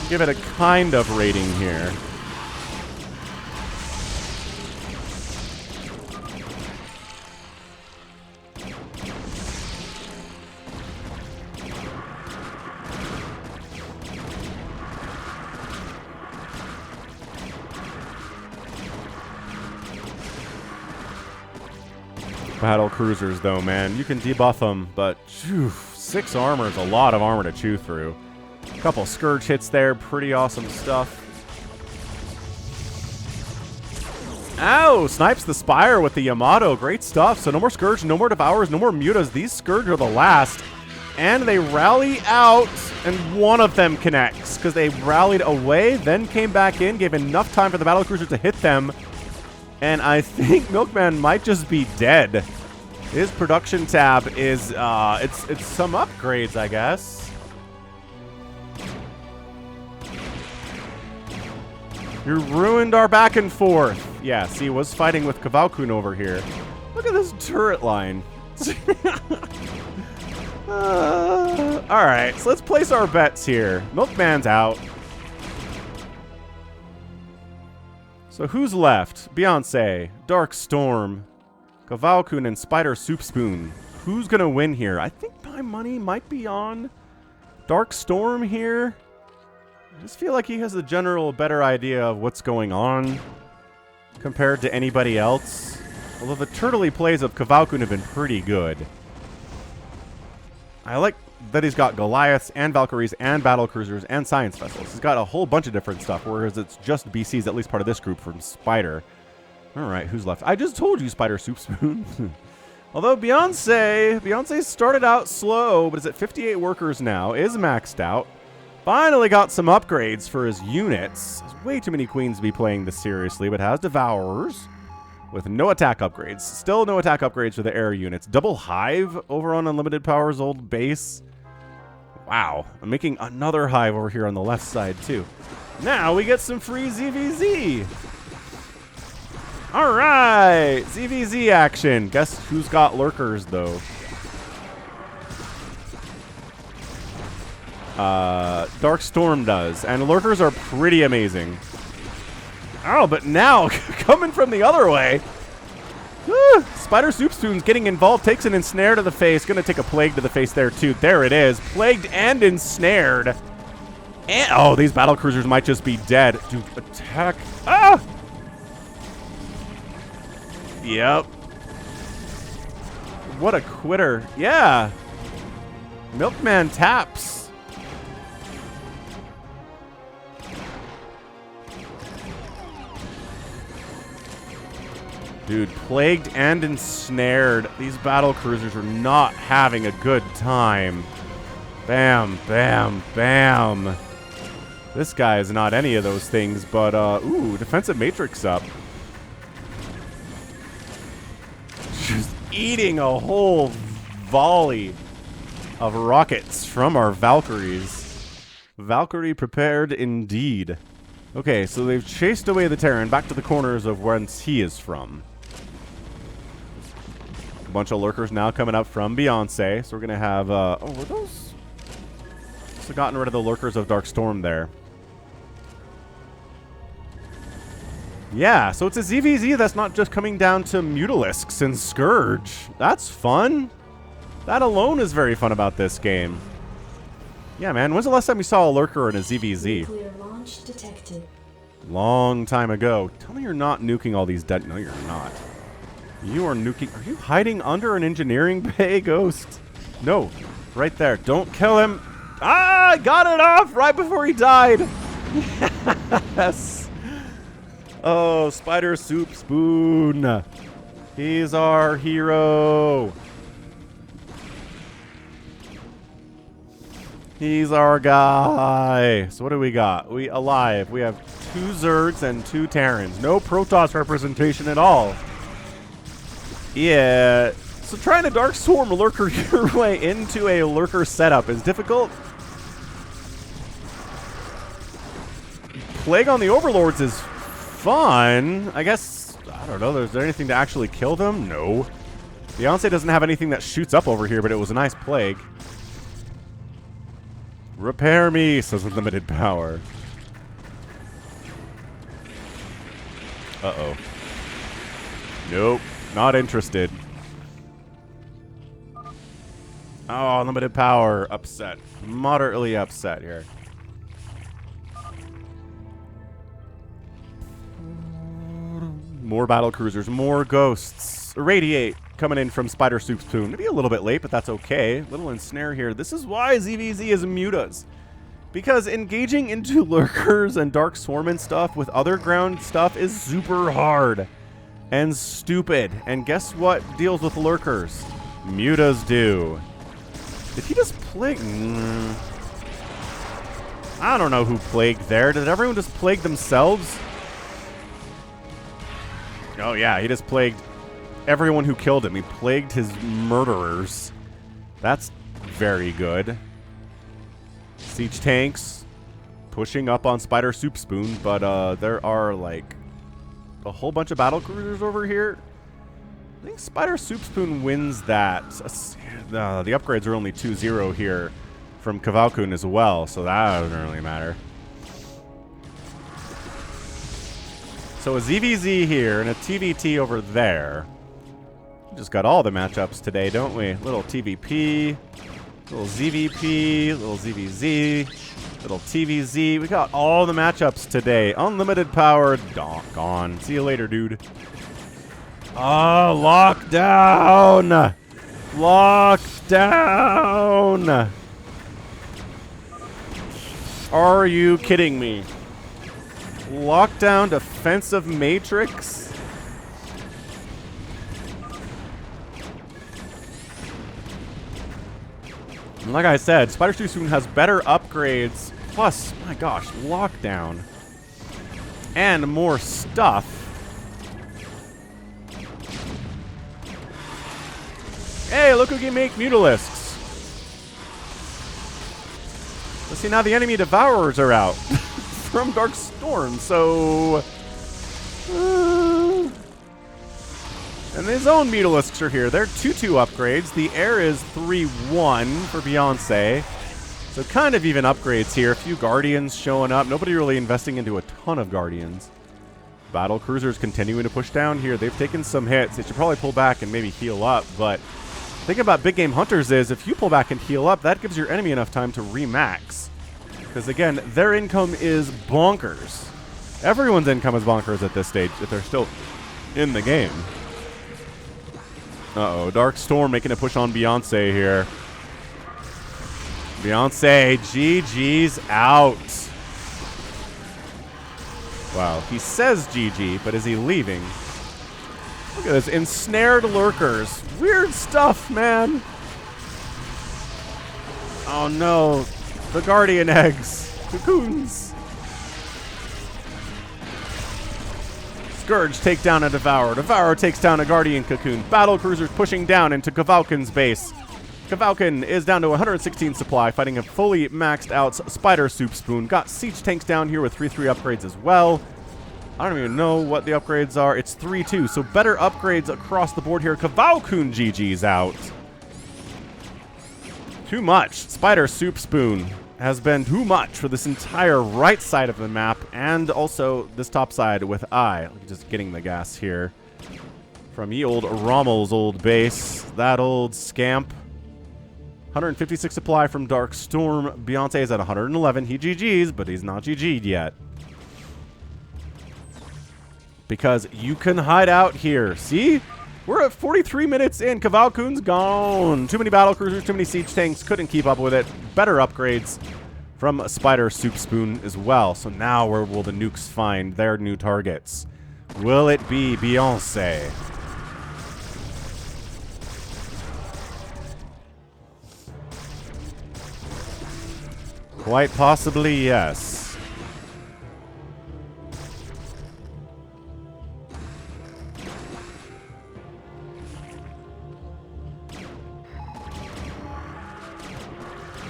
Give it a kind of rating here. Battle cruisers, though, man. You can debuff them, but phew, 6 armor is a lot of armor to chew through. Couple Scourge hits there. Pretty awesome stuff. Ow! Snipes the Spire with the Yamato. Great stuff. So no more Scourge, no more Devours, no more Mutas. These Scourge are the last. And they rally out, and one of them connects because they rallied away, then came back in, gave enough time for the Battlecruiser to hit them. And I think Milkman might just be dead. His production tab is, it's some upgrades, I guess. You ruined our back and forth. Yeah, see, was fighting with Kavalkun over here. Look at this turret line. Alright, so let's place our bets here. Milkman's out. So who's left? Beyonce, Dark Storm, Kavalkun, and Spider Soup Spoon. Who's gonna win here? I think my money might be on Dark Storm here. I just feel like he has a general better idea of what's going on compared to anybody else. Although the turtley plays of Kavalkun have been pretty good. I like that he's got Goliaths and Valkyries and Battlecruisers and Science Vessels. He's got a whole bunch of different stuff, whereas it's just BCs, at least part of this group, from Spider. Alright, who's left? I just told you, Spider Soup Spoon. Although Beyonce started out slow, but is at 58 workers now, is maxed out. Finally got some upgrades for his units. There's way too many queens to be playing this seriously, but has Devourers with no attack upgrades. Still no attack upgrades for the air units. Double Hive over on Unlimited Power's old base. Wow. I'm making another Hive over here on the left side, too. Now we get some free ZVZ. All right. ZVZ action. Guess who's got lurkers, though? Dark Storm does, and lurkers are pretty amazing. Oh, but now, coming from the other way, Spider Soup Spoon's getting involved, takes an ensnare to the face, gonna take a plague to the face there too. There it is, plagued and ensnared. And, oh, these Battlecruisers might just be dead. Dude, attack. Ah! Yep. What a quitter. Yeah. Milkman taps. Dude, plagued and ensnared. These Battlecruisers are not having a good time. Bam, bam, bam. This guy is not any of those things, but, ooh, defensive matrix up. Just eating a whole volley of rockets from our Valkyries. Valkyrie prepared indeed. Okay, so they've chased away the Terran back to the corners of whence he is from. A bunch of lurkers now coming up from Beyonce. So we're going to have, oh, were those? So gotten rid of the lurkers of Dark Storm there. Yeah, so it's a ZVZ that's not just coming down to Mutalisks and Scourge. That's fun. That alone is very fun about this game. Yeah, man, when's the last time we saw a lurker in a ZVZ? Nuclear launch detected. Long time ago. Tell me you're not nuking all these dead. No, you're not. You are nuking. Are you hiding under an engineering bay, Ghost? No. Right there. Don't kill him. Ah, I got it off right before he died. Yes. Oh, Spider Soup Spoon. He's our hero. He's our guy. So what do we got? We alive. We have 2 Zergs and 2 Terrans. No Protoss representation at all. Yeah. So trying to Dark Storm lurker your way into a lurker setup is difficult. Plague on the Overlords is fun. I guess, I don't know. Is there anything to actually kill them? No. Beyonce doesn't have anything that shoots up over here, but it was a nice plague. Repair me, says Unlimited Power. Uh-oh. Nope. Not interested. Oh, Unlimited Power. Upset. Moderately upset here. More Battlecruisers. More Ghosts. Irradiate. Coming in from Spider Soup Spoon. Maybe a little bit late, but that's okay. Little ensnare here. This is why ZVZ is mutas. Because engaging into lurkers and dark swarm and stuff with other ground stuff is super hard and stupid. And guess what deals with lurkers? Mutas do. Did he just plague? I don't know who plagued there. Did everyone just plague themselves? Oh yeah, he just plagued everyone who killed him. He plagued his murderers. That's very good. Siege tanks pushing up on Spider Soup Spoon, but there are like a whole bunch of battle cruisers over here. I think Spider Soup Spoon wins that. The upgrades are only 2-0 here from Kavalkun as well, so that doesn't really matter. So a ZVZ here and a TVT over there. We just got all the matchups today, don't we? Little TVP, little ZVP, little ZVZ, little TVZ. We got all the matchups today. Unlimited power, gone. See you later, dude. Oh, lockdown! Lockdown! Are you kidding me? Lockdown defensive matrix? And like I said, Spider Soup Spoon has better upgrades. Plus, my gosh, lockdown. And more stuff. Hey, look who can make Mutalisks. Let's see, now the enemy Devourers are out from Dark Storm, so... and his own Mutalisks are here. They're 2-2 upgrades. The air is 3-1 for Beyonce. So kind of even upgrades here. A few Guardians showing up. Nobody really investing into a ton of Guardians. Battle Cruisers continuing to push down here. They've taken some hits. They should probably pull back and maybe heal up, but... the thing about big game hunters is if you pull back and heal up, that gives your enemy enough time to remax. Because again, their income is bonkers. Everyone's income is bonkers at this stage if they're still in the game. Uh-oh, Dark Storm making a push on Beyonce here. Beyonce, GG's out. Wow, he says GG, but is he leaving? Look at this, ensnared lurkers. Weird stuff, man. Oh no, the Guardian eggs. Cocoons. Scourge take down a Devourer. Devourer takes down a Guardian Cocoon. Battle Cruisers pushing down into Kavalkun's base. Kavalkun is down to 116 supply, fighting a fully maxed out Spider Soup Spoon. Got Siege Tanks down here with 3-3 upgrades as well. I don't even know what the upgrades are. It's 3-2, so better upgrades across the board here. Kavalkun GG's out. Too much. Spider Soup Spoon has been too much for this entire right side of the map, and also this top side with I. Just getting the gas here from ye old Rommel's old base. That old scamp. 156 supply from Dark Storm. Beyonce is at 111. He GG's, but he's not GG'd yet. Because you can hide out here. See? We're at 43 minutes in. Kavalkun's gone. Too many battle cruisers, too many siege tanks. Couldn't keep up with it. Better upgrades from Spider Soup Spoon as well. So now where will the nukes find their new targets? Will it be Beyonce? Quite possibly, yes.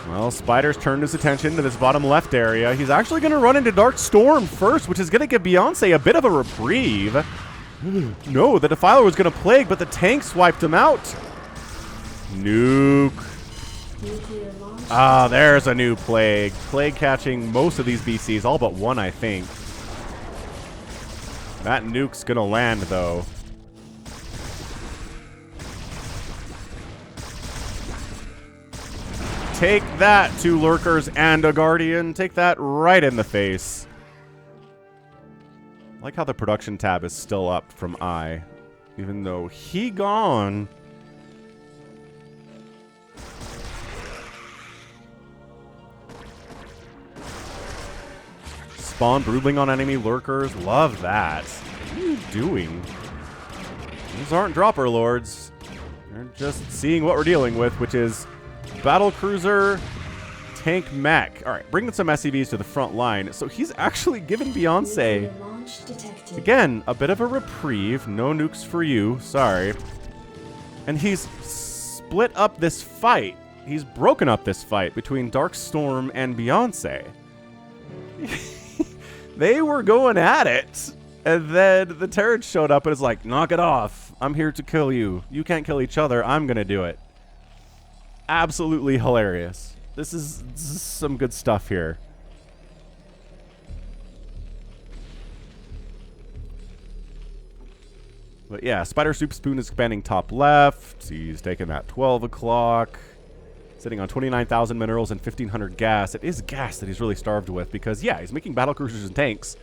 Well, Spider's turned his attention to this bottom left area. He's actually going to run into Dark Storm first, which is going to give Beyonce a bit of a reprieve. No, the Defiler was going to plague, but the tanks wiped him out. Nuke. Ah, there's a new plague. Plague catching most of these BCs, all but one, I think. That nuke's going to land, though. Take that, two lurkers and a guardian. Take that right in the face. I like how the production tab is still up from I, even though he gone. spawn brooding on enemy lurkers. Love that. What are you doing? These aren't dropper lords. They're just seeing what we're dealing with, which is battlecruiser, tank mech. All right, bringing some SCVs to the front line. So he's actually given Beyonce, Nuclear launch detected. again, a bit of a reprieve. No nukes for you. Sorry. And he's split up this fight. He's broken up this fight between Darkstorm and Beyonce. They were going at it. And then the turret showed up and is like, knock it off. I'm here to kill you. You can't kill each other. I'm going to do it. Absolutely hilarious. This is some good stuff here. But yeah, Spider Soup Spoon is expanding top left. He's taking that 12 o'clock. Sitting on 29,000 minerals and 1,500 gas. It is gas that he's really starved with because, yeah, he's making battlecruisers and tanks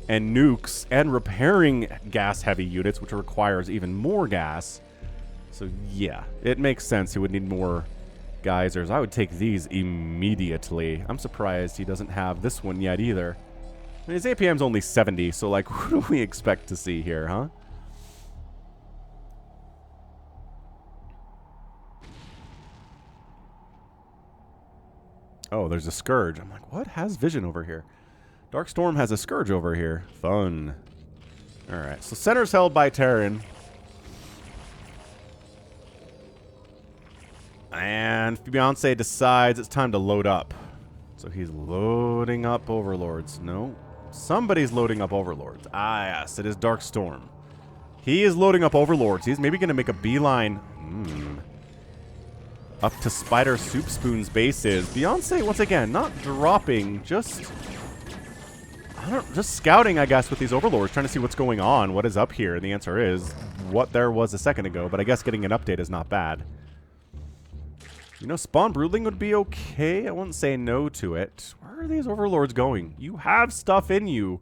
and nukes and repairing gas-heavy units, which requires even more gas. So, yeah, it makes sense he would need more geysers. I would take these immediately. I'm surprised he doesn't have this one yet either. I mean, his APM's only 70, so, like, what do we expect to see here, huh? Oh, there's a Scourge. I'm like, what has vision over here? Darkstorm has a Scourge over here. Fun. Alright, so center's held by Terran. And Beyonce decides it's time to load up. So he's loading up Overlords. No, somebody's loading up Overlords. Ah, yes, it is Darkstorm. He is loading up Overlords. He's maybe going to make a beeline. Up to Spider Soup Spoon's bases. Beyonce, once again, not dropping, just scouting, I guess, with these Overlords, trying to see what's going on, what is up here. And the answer is what there was a second ago, but I guess getting an update is not bad. You know, spawn brooding would be okay. I wouldn't say no to it. Where are these Overlords going? You have stuff in you.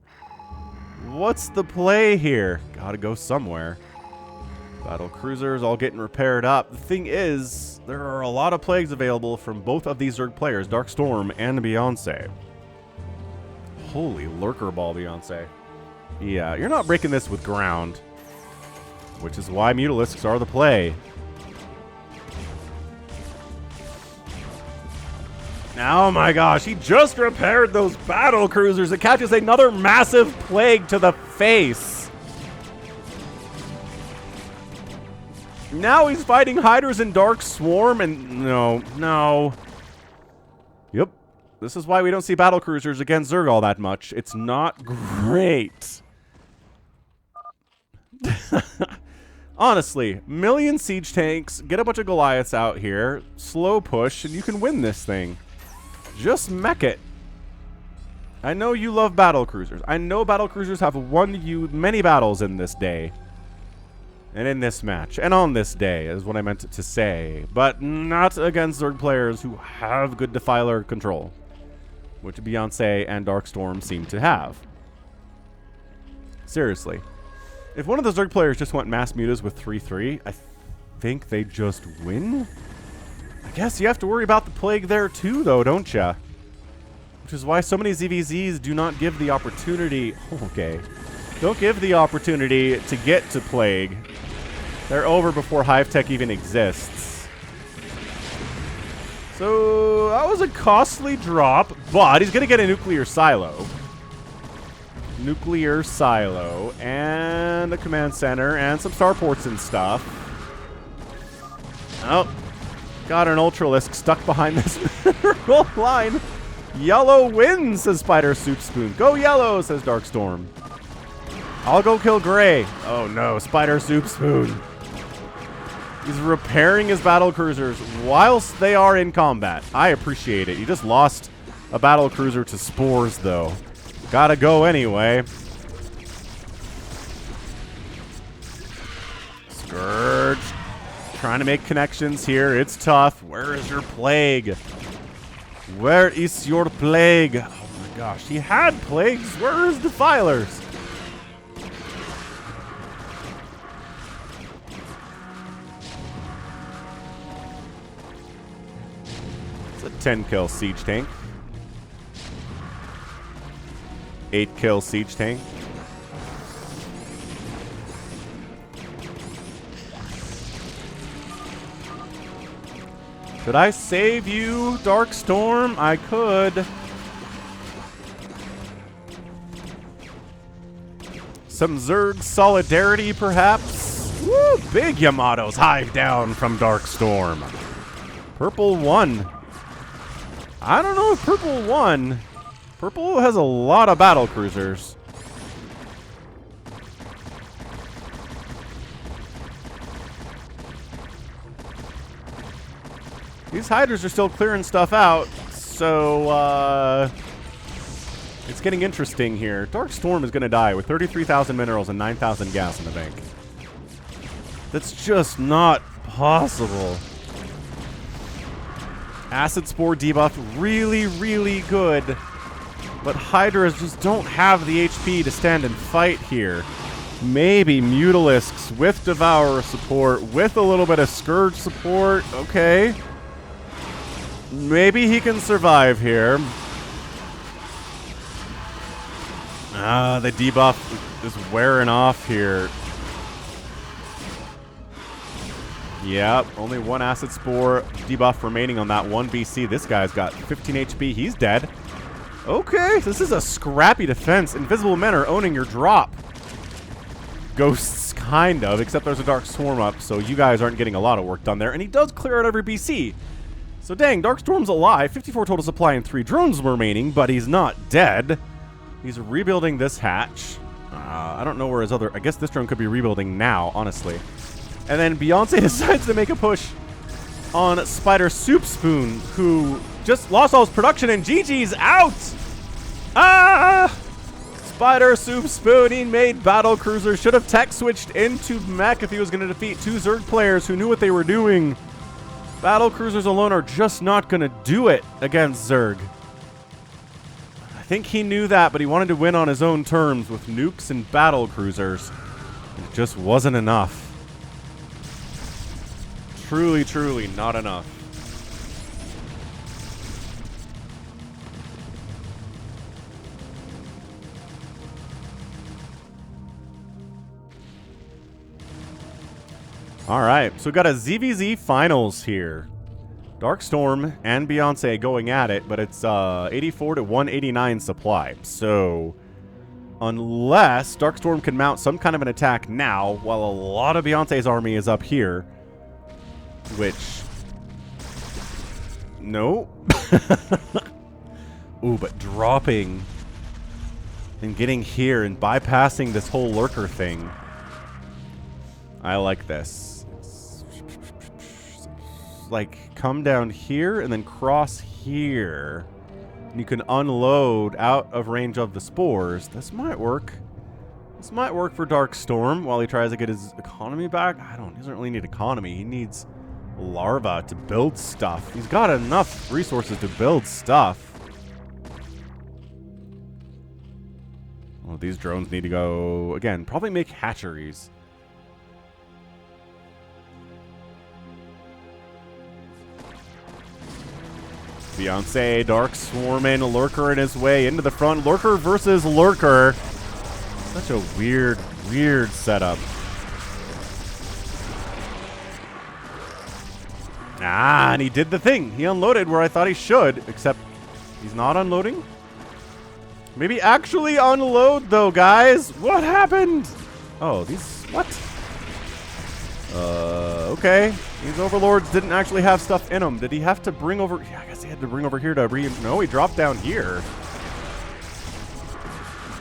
What's the play here? Gotta go somewhere. Battle cruisers all getting repaired up. The thing is, there are a lot of plagues available from both of these Zerg players, Darkstorm and Beyonce. Holy lurker ball, Beyonce. Yeah, you're not breaking this with ground, which is why Mutalisks are the play. Oh my gosh, he just repaired those battle cruisers. It catches another massive plague to the face. Now he's fighting Hydras and Dark Swarm, and no. Yep. This is why we don't see battle cruisers against Zerg all that much. It's not great. Honestly, million siege tanks, get a bunch of Goliaths out here, slow push, and you can win this thing. Just mech it. I know you love battle cruisers. I know battle cruisers have won you many battles in this day. And in this match. And on this day, is what I meant to say. But not against Zerg players who have good Defiler control. Which Beyonce and Darkstorm seem to have. Seriously. If one of the Zerg players just went mass mutas with 3-3, I think they just win? I guess you have to worry about the plague there too, though, don't ya? Which is why so many ZVZs do not give the opportunity... Okay. Don't give the opportunity to get to plague. They're over before Hive Tech even exists. So, that was a costly drop, but he's going to get a nuclear silo. Nuclear silo, and a command center, and some starports and stuff. Oh, got an Ultralisk stuck behind this mineral line. Yellow wins, says Spider Soup Spoon. Go yellow, says Darkstorm. I'll go kill Gray. Oh no, Spider Soup Spoon. He's repairing his battle cruisers whilst they are in combat. I appreciate it. You just lost a battle cruiser to spores, though. Gotta go anyway. Scourge. Trying to make connections here. It's tough. Where is your plague? Where is your plague? Oh my gosh. He had plagues. Where is Defilers? It's a 10-kill siege tank. 8-kill siege tank. Could I save you, Darkstorm? I could. Some Zerg solidarity, perhaps? Woo! Big Yamato's hive down from Darkstorm. Purple won. I don't know if Purple won. Purple has a lot of battle cruisers. These hiders are still clearing stuff out, so it's getting interesting here. Darkstorm is going to die with 33,000 minerals and 9,000 gas in the bank. That's just not possible. Acid Spore debuff, really, really good. But Hydras just don't have the HP to stand and fight here. Maybe Mutalisks with Devourer support, with a little bit of Scourge support. Okay. Maybe he can survive here. The debuff is wearing off here. Yep, only one Acid Spore debuff remaining on that one BC. This guy's got 15 HP. He's dead. Okay, this is a scrappy defense. Invisible Men are owning your drop. Ghosts, kind of, except there's a Dark Swarm up, so you guys aren't getting a lot of work done there. And he does clear out every BC. So dang, Darkstorm's alive. 54 total supply and 3 drones remaining, but he's not dead. He's rebuilding this hatch. I don't know where his other... I guess this drone could be rebuilding now, honestly. And then Beyonce decides to make a push on Spider Soup Spoon, who just lost all his production, and GG's out! Ah! Spider Soup Spoon, he made battle cruiser. Should have tech switched into mech if he was going to defeat 2 Zerg players who knew what they were doing. Battle cruisers alone are just not going to do it against Zerg. I think he knew that, but he wanted to win on his own terms with nukes and battle cruisers. It just wasn't enough. Truly, truly not enough. All right, so we've got a ZvZ finals here. Darkstorm and Beyonce going at it, but it's 84 to 189 supply. So unless Darkstorm can mount some kind of an attack now, while a lot of Beyonce's army is up here, which... No. Ooh, but dropping and getting here and bypassing this whole lurker thing. I like this. Like, come down here and then cross here. And you can unload out of range of the spores. This might work. This might work for Darkstorm while he tries to get his economy back. He doesn't really need economy. He needs larva to build stuff. He's got enough resources to build stuff. Well, these drones need to go, again, probably make hatcheries. Beyonce, Dark Swarming, Lurker in his way into the front. Lurker versus Lurker. Such a weird, weird setup. And he did the thing. He unloaded where I thought he should, except he's not unloading. Maybe actually unload, though, guys. What happened? Oh, these... What? Okay. These overlords didn't actually have stuff in them. Did he have to bring over... Yeah, I guess he had to bring over here to No, he dropped down here.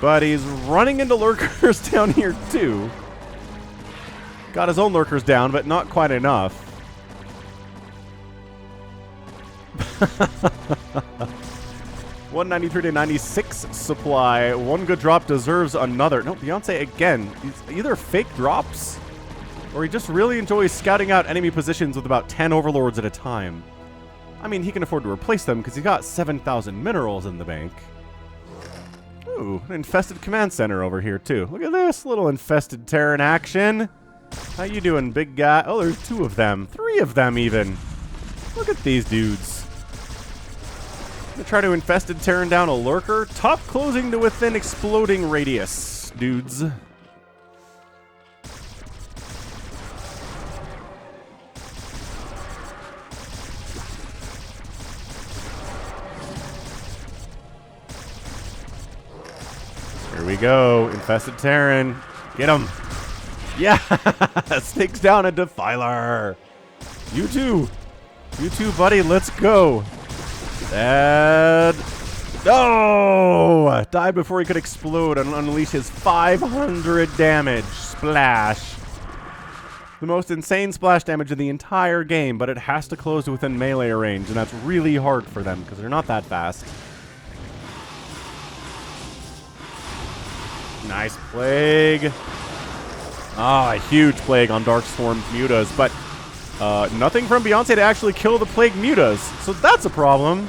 But he's running into lurkers down here, too. Got his own lurkers down, but not quite enough. 193 to 96 supply. One good drop deserves another. No, Beyonce again. He's either fake drops or he just really enjoys scouting out enemy positions with about 10 overlords at a time. I mean, he can afford to replace them because he's got 7,000 minerals in the bank. Ooh, an infested command center over here too. Look at this little infested Terran action. How you doing, big guy? Oh, there's 2 of them. 3 of them even. Look at these dudes. Gonna try to Infested Terran down a lurker. Top closing to within exploding radius, dudes. Here we go. Infested Terran. Get him. Yeah! Takes down a Defiler. You too. You too, buddy. Let's go. And no! Died before he could explode and unleash his 500 damage. Splash. The most insane splash damage of the entire game, but it has to close to within melee range, and that's really hard for them because they're not that fast. Nice plague. Ah, a huge plague on Darkstorm mutas, but nothing from Beyonce to actually kill the plague mutas, so that's a problem.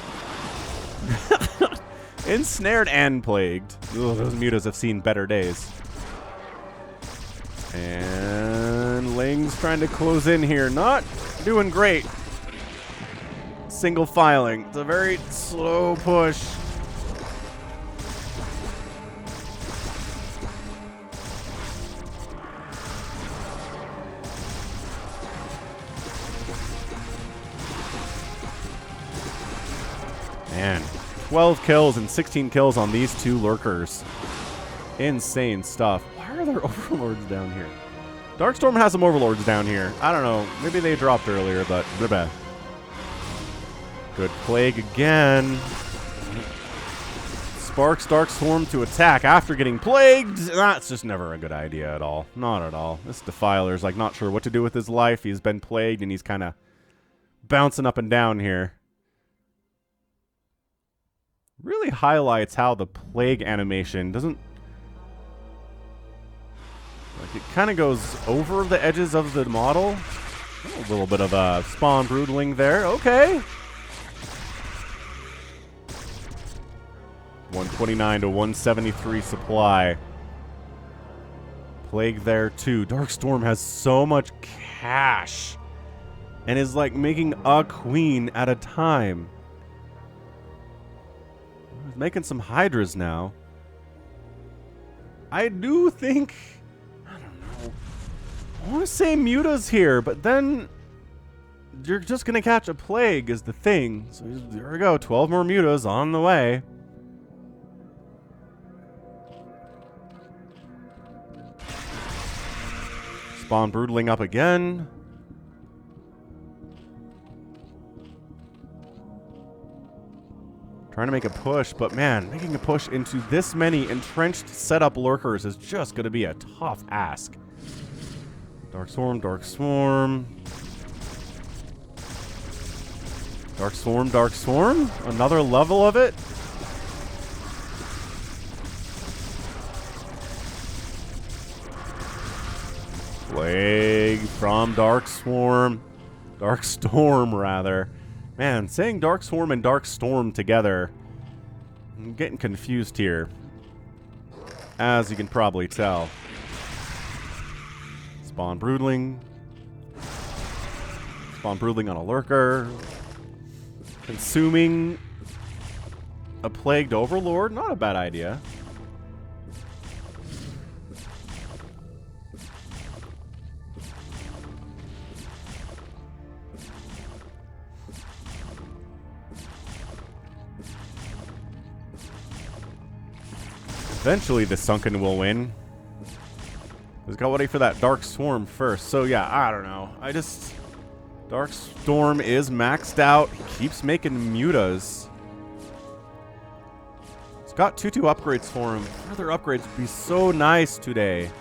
Ensnared and plagued. Ugh, those mutas have seen better days. And Ling's trying to close in here. Not doing great. Single filing. It's a very slow push. Man, 12 kills and 16 kills on these two lurkers. Insane stuff. Why are there overlords down here? Darkstorm has some overlords down here. I don't know. Maybe they dropped earlier, but blah. Good plague again. Sparks Darkstorm to attack after getting plagued. That's just never a good idea at all. Not at all. This Defiler's like not sure what to do with his life. He's been plagued and he's kind of bouncing up and down here. Really highlights how the plague animation doesn't... Like, it kind of goes over the edges of the model. Oh, a little bit of a spawn broodling there. Okay. 129 to 173 supply. Plague there, too. Darkstorm has so much cash. And is, like, making a queen at a time. He's making some Hydras now. I do think... I don't know. I want to say Muta's here, but then... You're just going to catch a plague is the thing. So there we go. 12 more Mutas on the way. Spawn Broodling up again. Trying to make a push, but man, making a push into this many entrenched setup lurkers is just going to be a tough ask. Darkstorm, Darkstorm. Darkstorm, Darkstorm. Another level of it. Plague from Darkstorm. Darkstorm, rather. Man, saying Darkstorm and Darkstorm together, I'm getting confused here, as you can probably tell. Spawn Broodling. Spawn Broodling on a lurker. Consuming a plagued overlord, not a bad idea. Eventually the Sunken will win. Just got ready for that Dark Storm first. So yeah, I don't know. Dark Storm is maxed out. He keeps making mutas. It's got 2/2 upgrades for him. Further upgrades would be so nice today.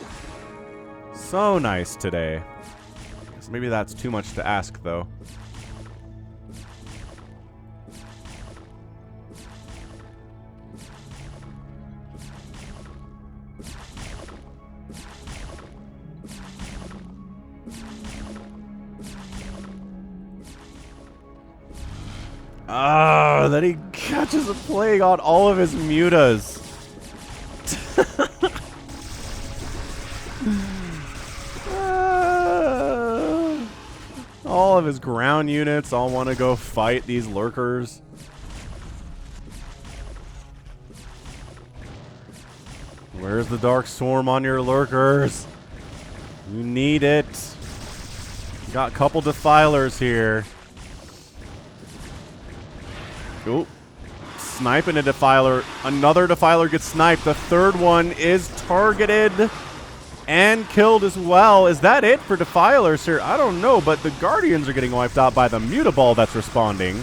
So nice today. Guess maybe that's too much to ask though. Ah, then he catches a plague on all of his mutas. All of his ground units all want to go fight these lurkers. Where's the Dark Storm on your lurkers? You need it. Got a couple defilers here. Oop. Sniping a defiler. Another defiler gets sniped. The third one is targeted and killed as well. Is that it for defilers here? I don't know, but the Guardians are getting wiped out by the Mutaball that's responding.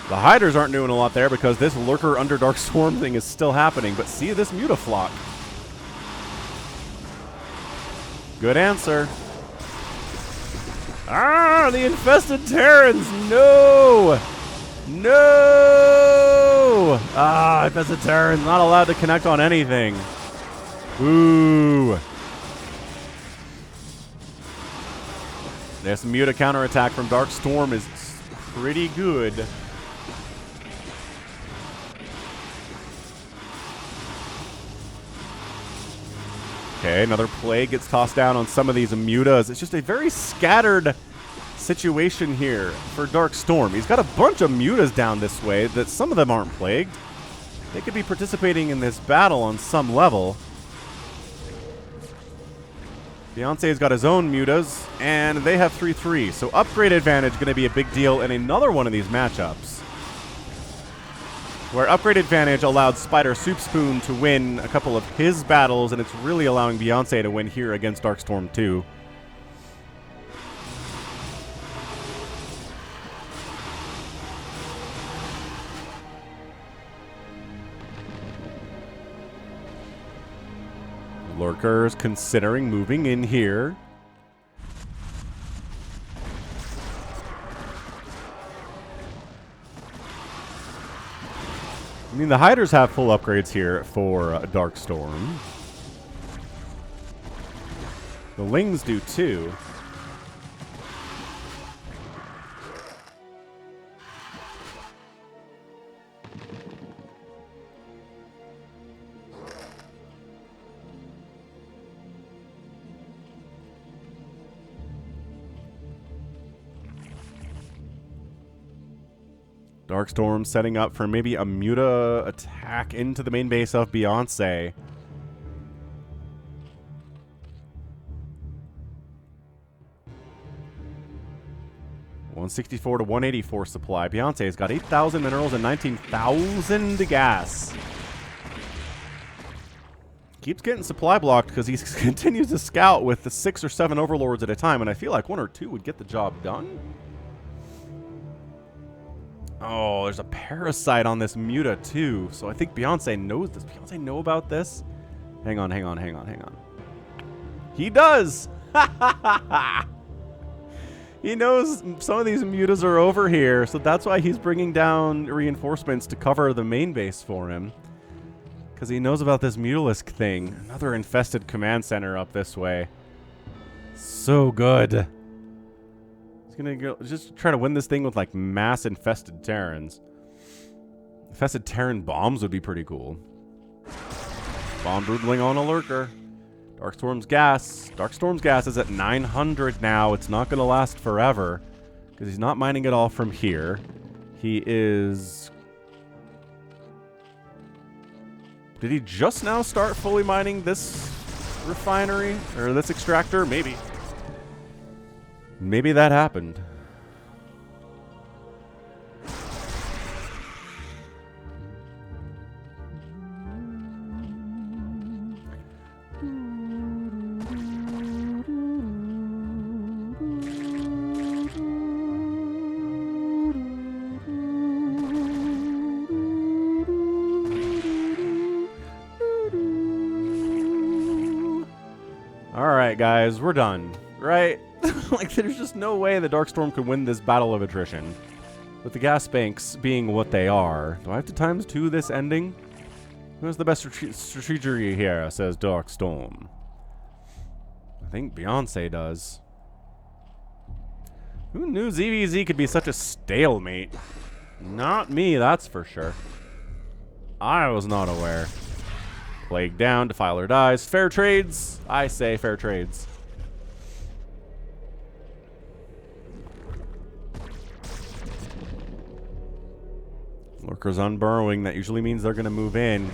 The Hiders aren't doing a lot there because this Lurker under Dark Storm thing is still happening. But see this Mutaflock. Good answer. Ah, the infested Terrans. No. No. Ah, infested Terrans not allowed to connect on anything. Ooh. This Muta counterattack from Dark Storm is pretty good. Okay, another Plague gets tossed down on some of these Mutas. It's just a very scattered situation here for Dark Storm. He's got a bunch of Mutas down this way that some of them aren't plagued. They could be participating in this battle on some level. Beyonce's got his own Mutas, and they have 3-3. So upgrade advantage going to be a big deal in another one of these matchups, where upgrade advantage allowed Spider Soup Spoon to win a couple of his battles, and it's really allowing Beyonce to win here against Darkstorm too. Lurkers considering moving in here. I mean, the Hiders have full upgrades here for Darkstorm. The Lings do too. Darkstorm setting up for maybe a Muta attack into the main base of Beyonce. $164 to $184 supply. Beyonce's got 8,000 minerals and 19,000 gas. Keeps getting supply blocked because he continues to scout with the 6 or 7 overlords at a time, and I feel like 1 or 2 would get the job done. Oh, there's a parasite on this Muta too. So I think Beyonce knows this. Beyonce know about this? Hang on. He does! He knows some of these Mutas are over here, so that's why he's bringing down reinforcements to cover the main base for him. Because he knows about this Mutalisk thing. Another infested command center up this way. So good. He's gonna go just try to win this thing with like mass infested Terrans. Infested Terran bombs would be pretty cool. Bomb broodling on a lurker. Darkstorm's gas. Darkstorm's gas is at 900 now. It's not gonna last forever because he's not mining it all from here. He is. Did he just now start fully mining this refinery or this extractor? Maybe. Maybe that happened. All right, guys, we're done, right? Like, there's just no way the Darkstorm could win this battle of attrition. With the gas banks being what they are. Do I have to times 2 this ending? Who has the best strategy here, says Darkstorm. I think Beyonce does. Who knew ZvZ could be such a stalemate? Not me, that's for sure. I was not aware. Plague down, Defiler dies. Fair trades. I say fair trades. Lurkers unburrowing. That usually means they're going to move in.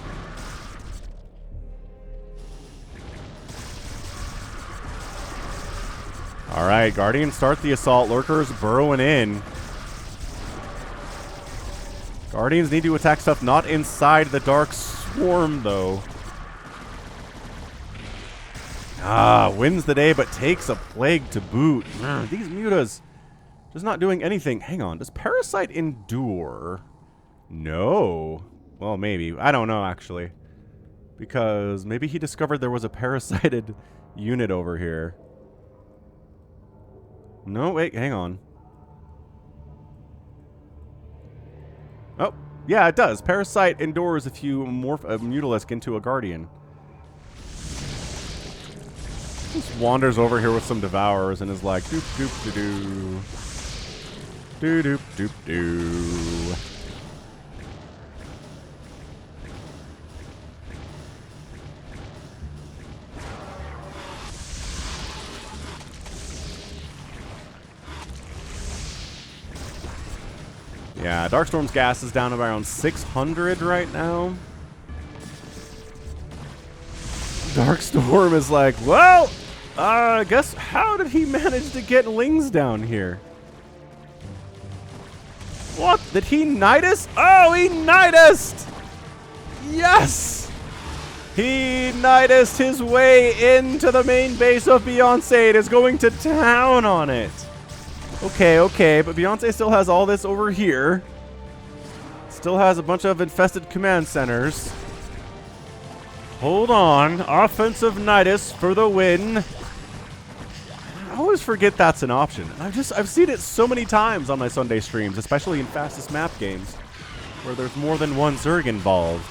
All right, Guardians start the assault. Lurkers burrowing in. Guardians need to attack stuff not inside the Dark Swarm, though. Wins the day, but takes a plague to boot. These mutas just not doing anything. Hang on, does Parasite endure? No. Well, maybe. I don't know, actually. Because maybe he discovered there was a parasited unit over here. No, wait, hang on. Oh, yeah, it does. Parasite endures if you morph a Mutalisk into a Guardian. Just wanders over here with some Devourers and is like, doop doop doo doo. Doo doop doop doo. Yeah, Darkstorm's gas is down to around 600 right now. Darkstorm is like, well, I guess how did he manage to get Lings down here? What? Did he Nidus? Oh, he Nidused! Yes! He Nidused his way into the main base of Beyonce and is going to town on it. Okay, but Beyonce still has all this over here. Still has a bunch of infested command centers. Hold on. Offensive Nidus for the win. I always forget that's an option. I've seen it so many times on my Sunday streams, especially in fastest map games, where there's more than one Zerg involved.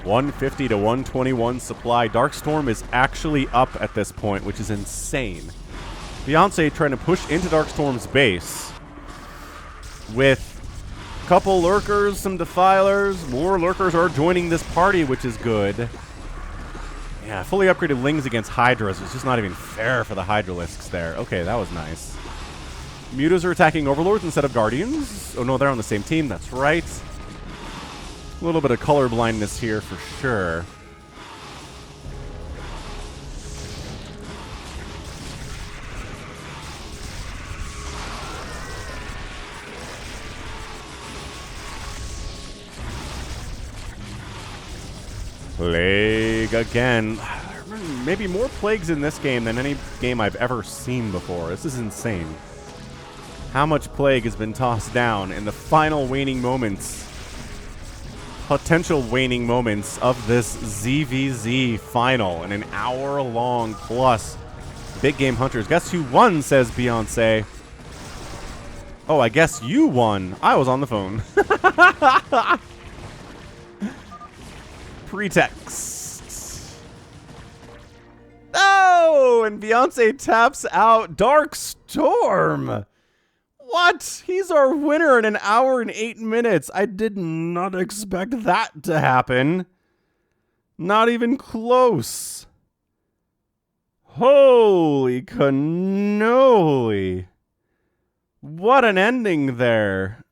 $150 to $121 supply. Darkstorm is actually up at this point, which is insane. Beyonce trying to push into Darkstorm's base with a couple Lurkers, some Defilers. More Lurkers are joining this party, which is good. Yeah, fully upgraded Lings against Hydras. It's just not even fair for the Hydralisks there. Okay, that was nice. Mutas are attacking Overlords instead of Guardians. Oh no, they're on the same team. That's right. A little bit of color blindness here for sure. Plague again. Maybe more plagues in this game than any game I've ever seen before. This is insane. How much plague has been tossed down in the final waning moments. Potential waning moments of this ZVZ final in an hour-long plus. Big Game Hunters. Guess who won, says Beyonce. Oh, I guess you won. I was on the phone. Pretext. Oh, and Beyonce taps out Darkstorm. What? He's our winner in an hour and 8 minutes. I did not expect that to happen. Not even close. Holy cannoli. What an ending there.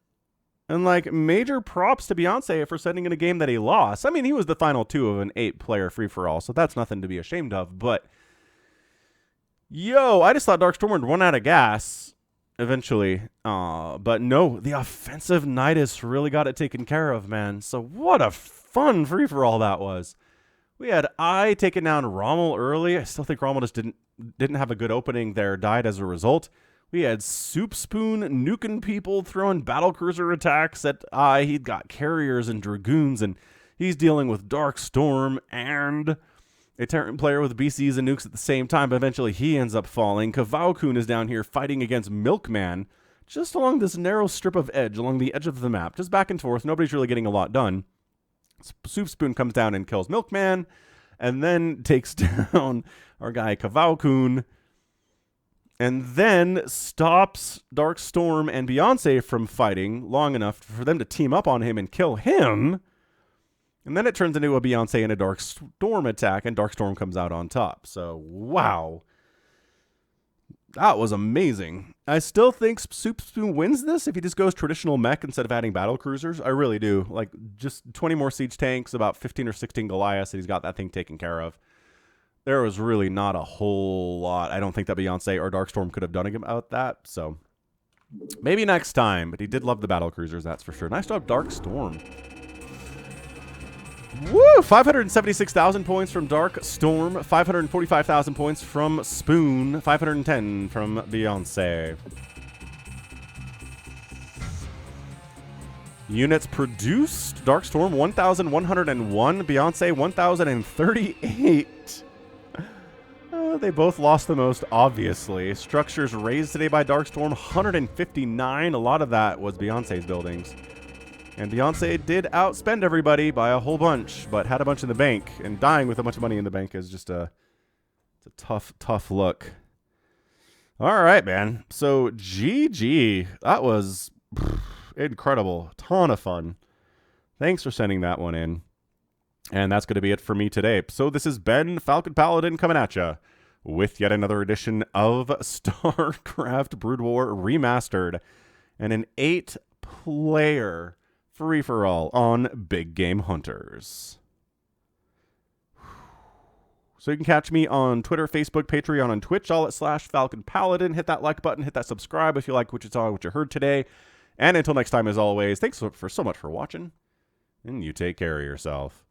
And like, major props to Beyonce for sending in a game that he lost. I mean, he was the final 2 of an 8-player free-for-all, so that's nothing to be ashamed of. But, yo, I just thought Darkstorm would run out of gas eventually. But no, the offensive Nidus really got it taken care of, man. So what a fun free-for-all that was. We had I taking down Rommel early. I still think Rommel just didn't have a good opening there, died as a result. We had Soup Spoon nuking people, throwing battlecruiser attacks at I. He'd got carriers and dragoons, and he's dealing with Darkstorm and a Terran player with BCs and nukes at the same time, but eventually he ends up falling. Kavaokun is down here fighting against Milkman, just along this narrow strip of edge, along the edge of the map, just back and forth. Nobody's really getting a lot done. Soup Spoon comes down and kills Milkman, and then takes down our guy Kavaokun, and then stops Darkstorm and Beyonce from fighting long enough for them to team up on him and kill him. And then it turns into a Beyonce and a Darkstorm attack, and Darkstorm comes out on top. So, wow. That was amazing. I still think Soup Spoon wins this if he just goes traditional mech instead of adding battle cruisers. I really do. Like, just 20 more siege tanks, about 15 or 16 Goliaths, and he's got that thing taken care of. There was really not a whole lot I don't think that Beyonce or Darkstorm could have done about that, so maybe next time. But he did love the battle cruisers, that's for sure. Nice job, Darkstorm. Woo! 576,000 points from Darkstorm, 545,000 points from Spoon, 510 from Beyonce. Units produced, Darkstorm 1,101, Beyonce 1,038. They both lost the most, obviously. Structures raised today by Darkstorm, 159. A lot of that was Beyonce's buildings. And Beyonce did outspend everybody by a whole bunch, but had a bunch in the bank. And dying with a bunch of money in the bank is just it's a tough look. All right, man. So, GG. That was incredible. Ton of fun. Thanks for sending that one in. And that's going to be it for me today. So this is Ben, Falcon Paladin, coming at you with yet another edition of StarCraft Brood War Remastered and an 8-player free-for-all on Big Game Hunters. So you can catch me on Twitter, Facebook, Patreon, and Twitch, all at /Falcon Paladin. Hit that like button, hit that subscribe if you like what you saw, what you heard today. And until next time, as always, thanks so much for watching, and you take care of yourself.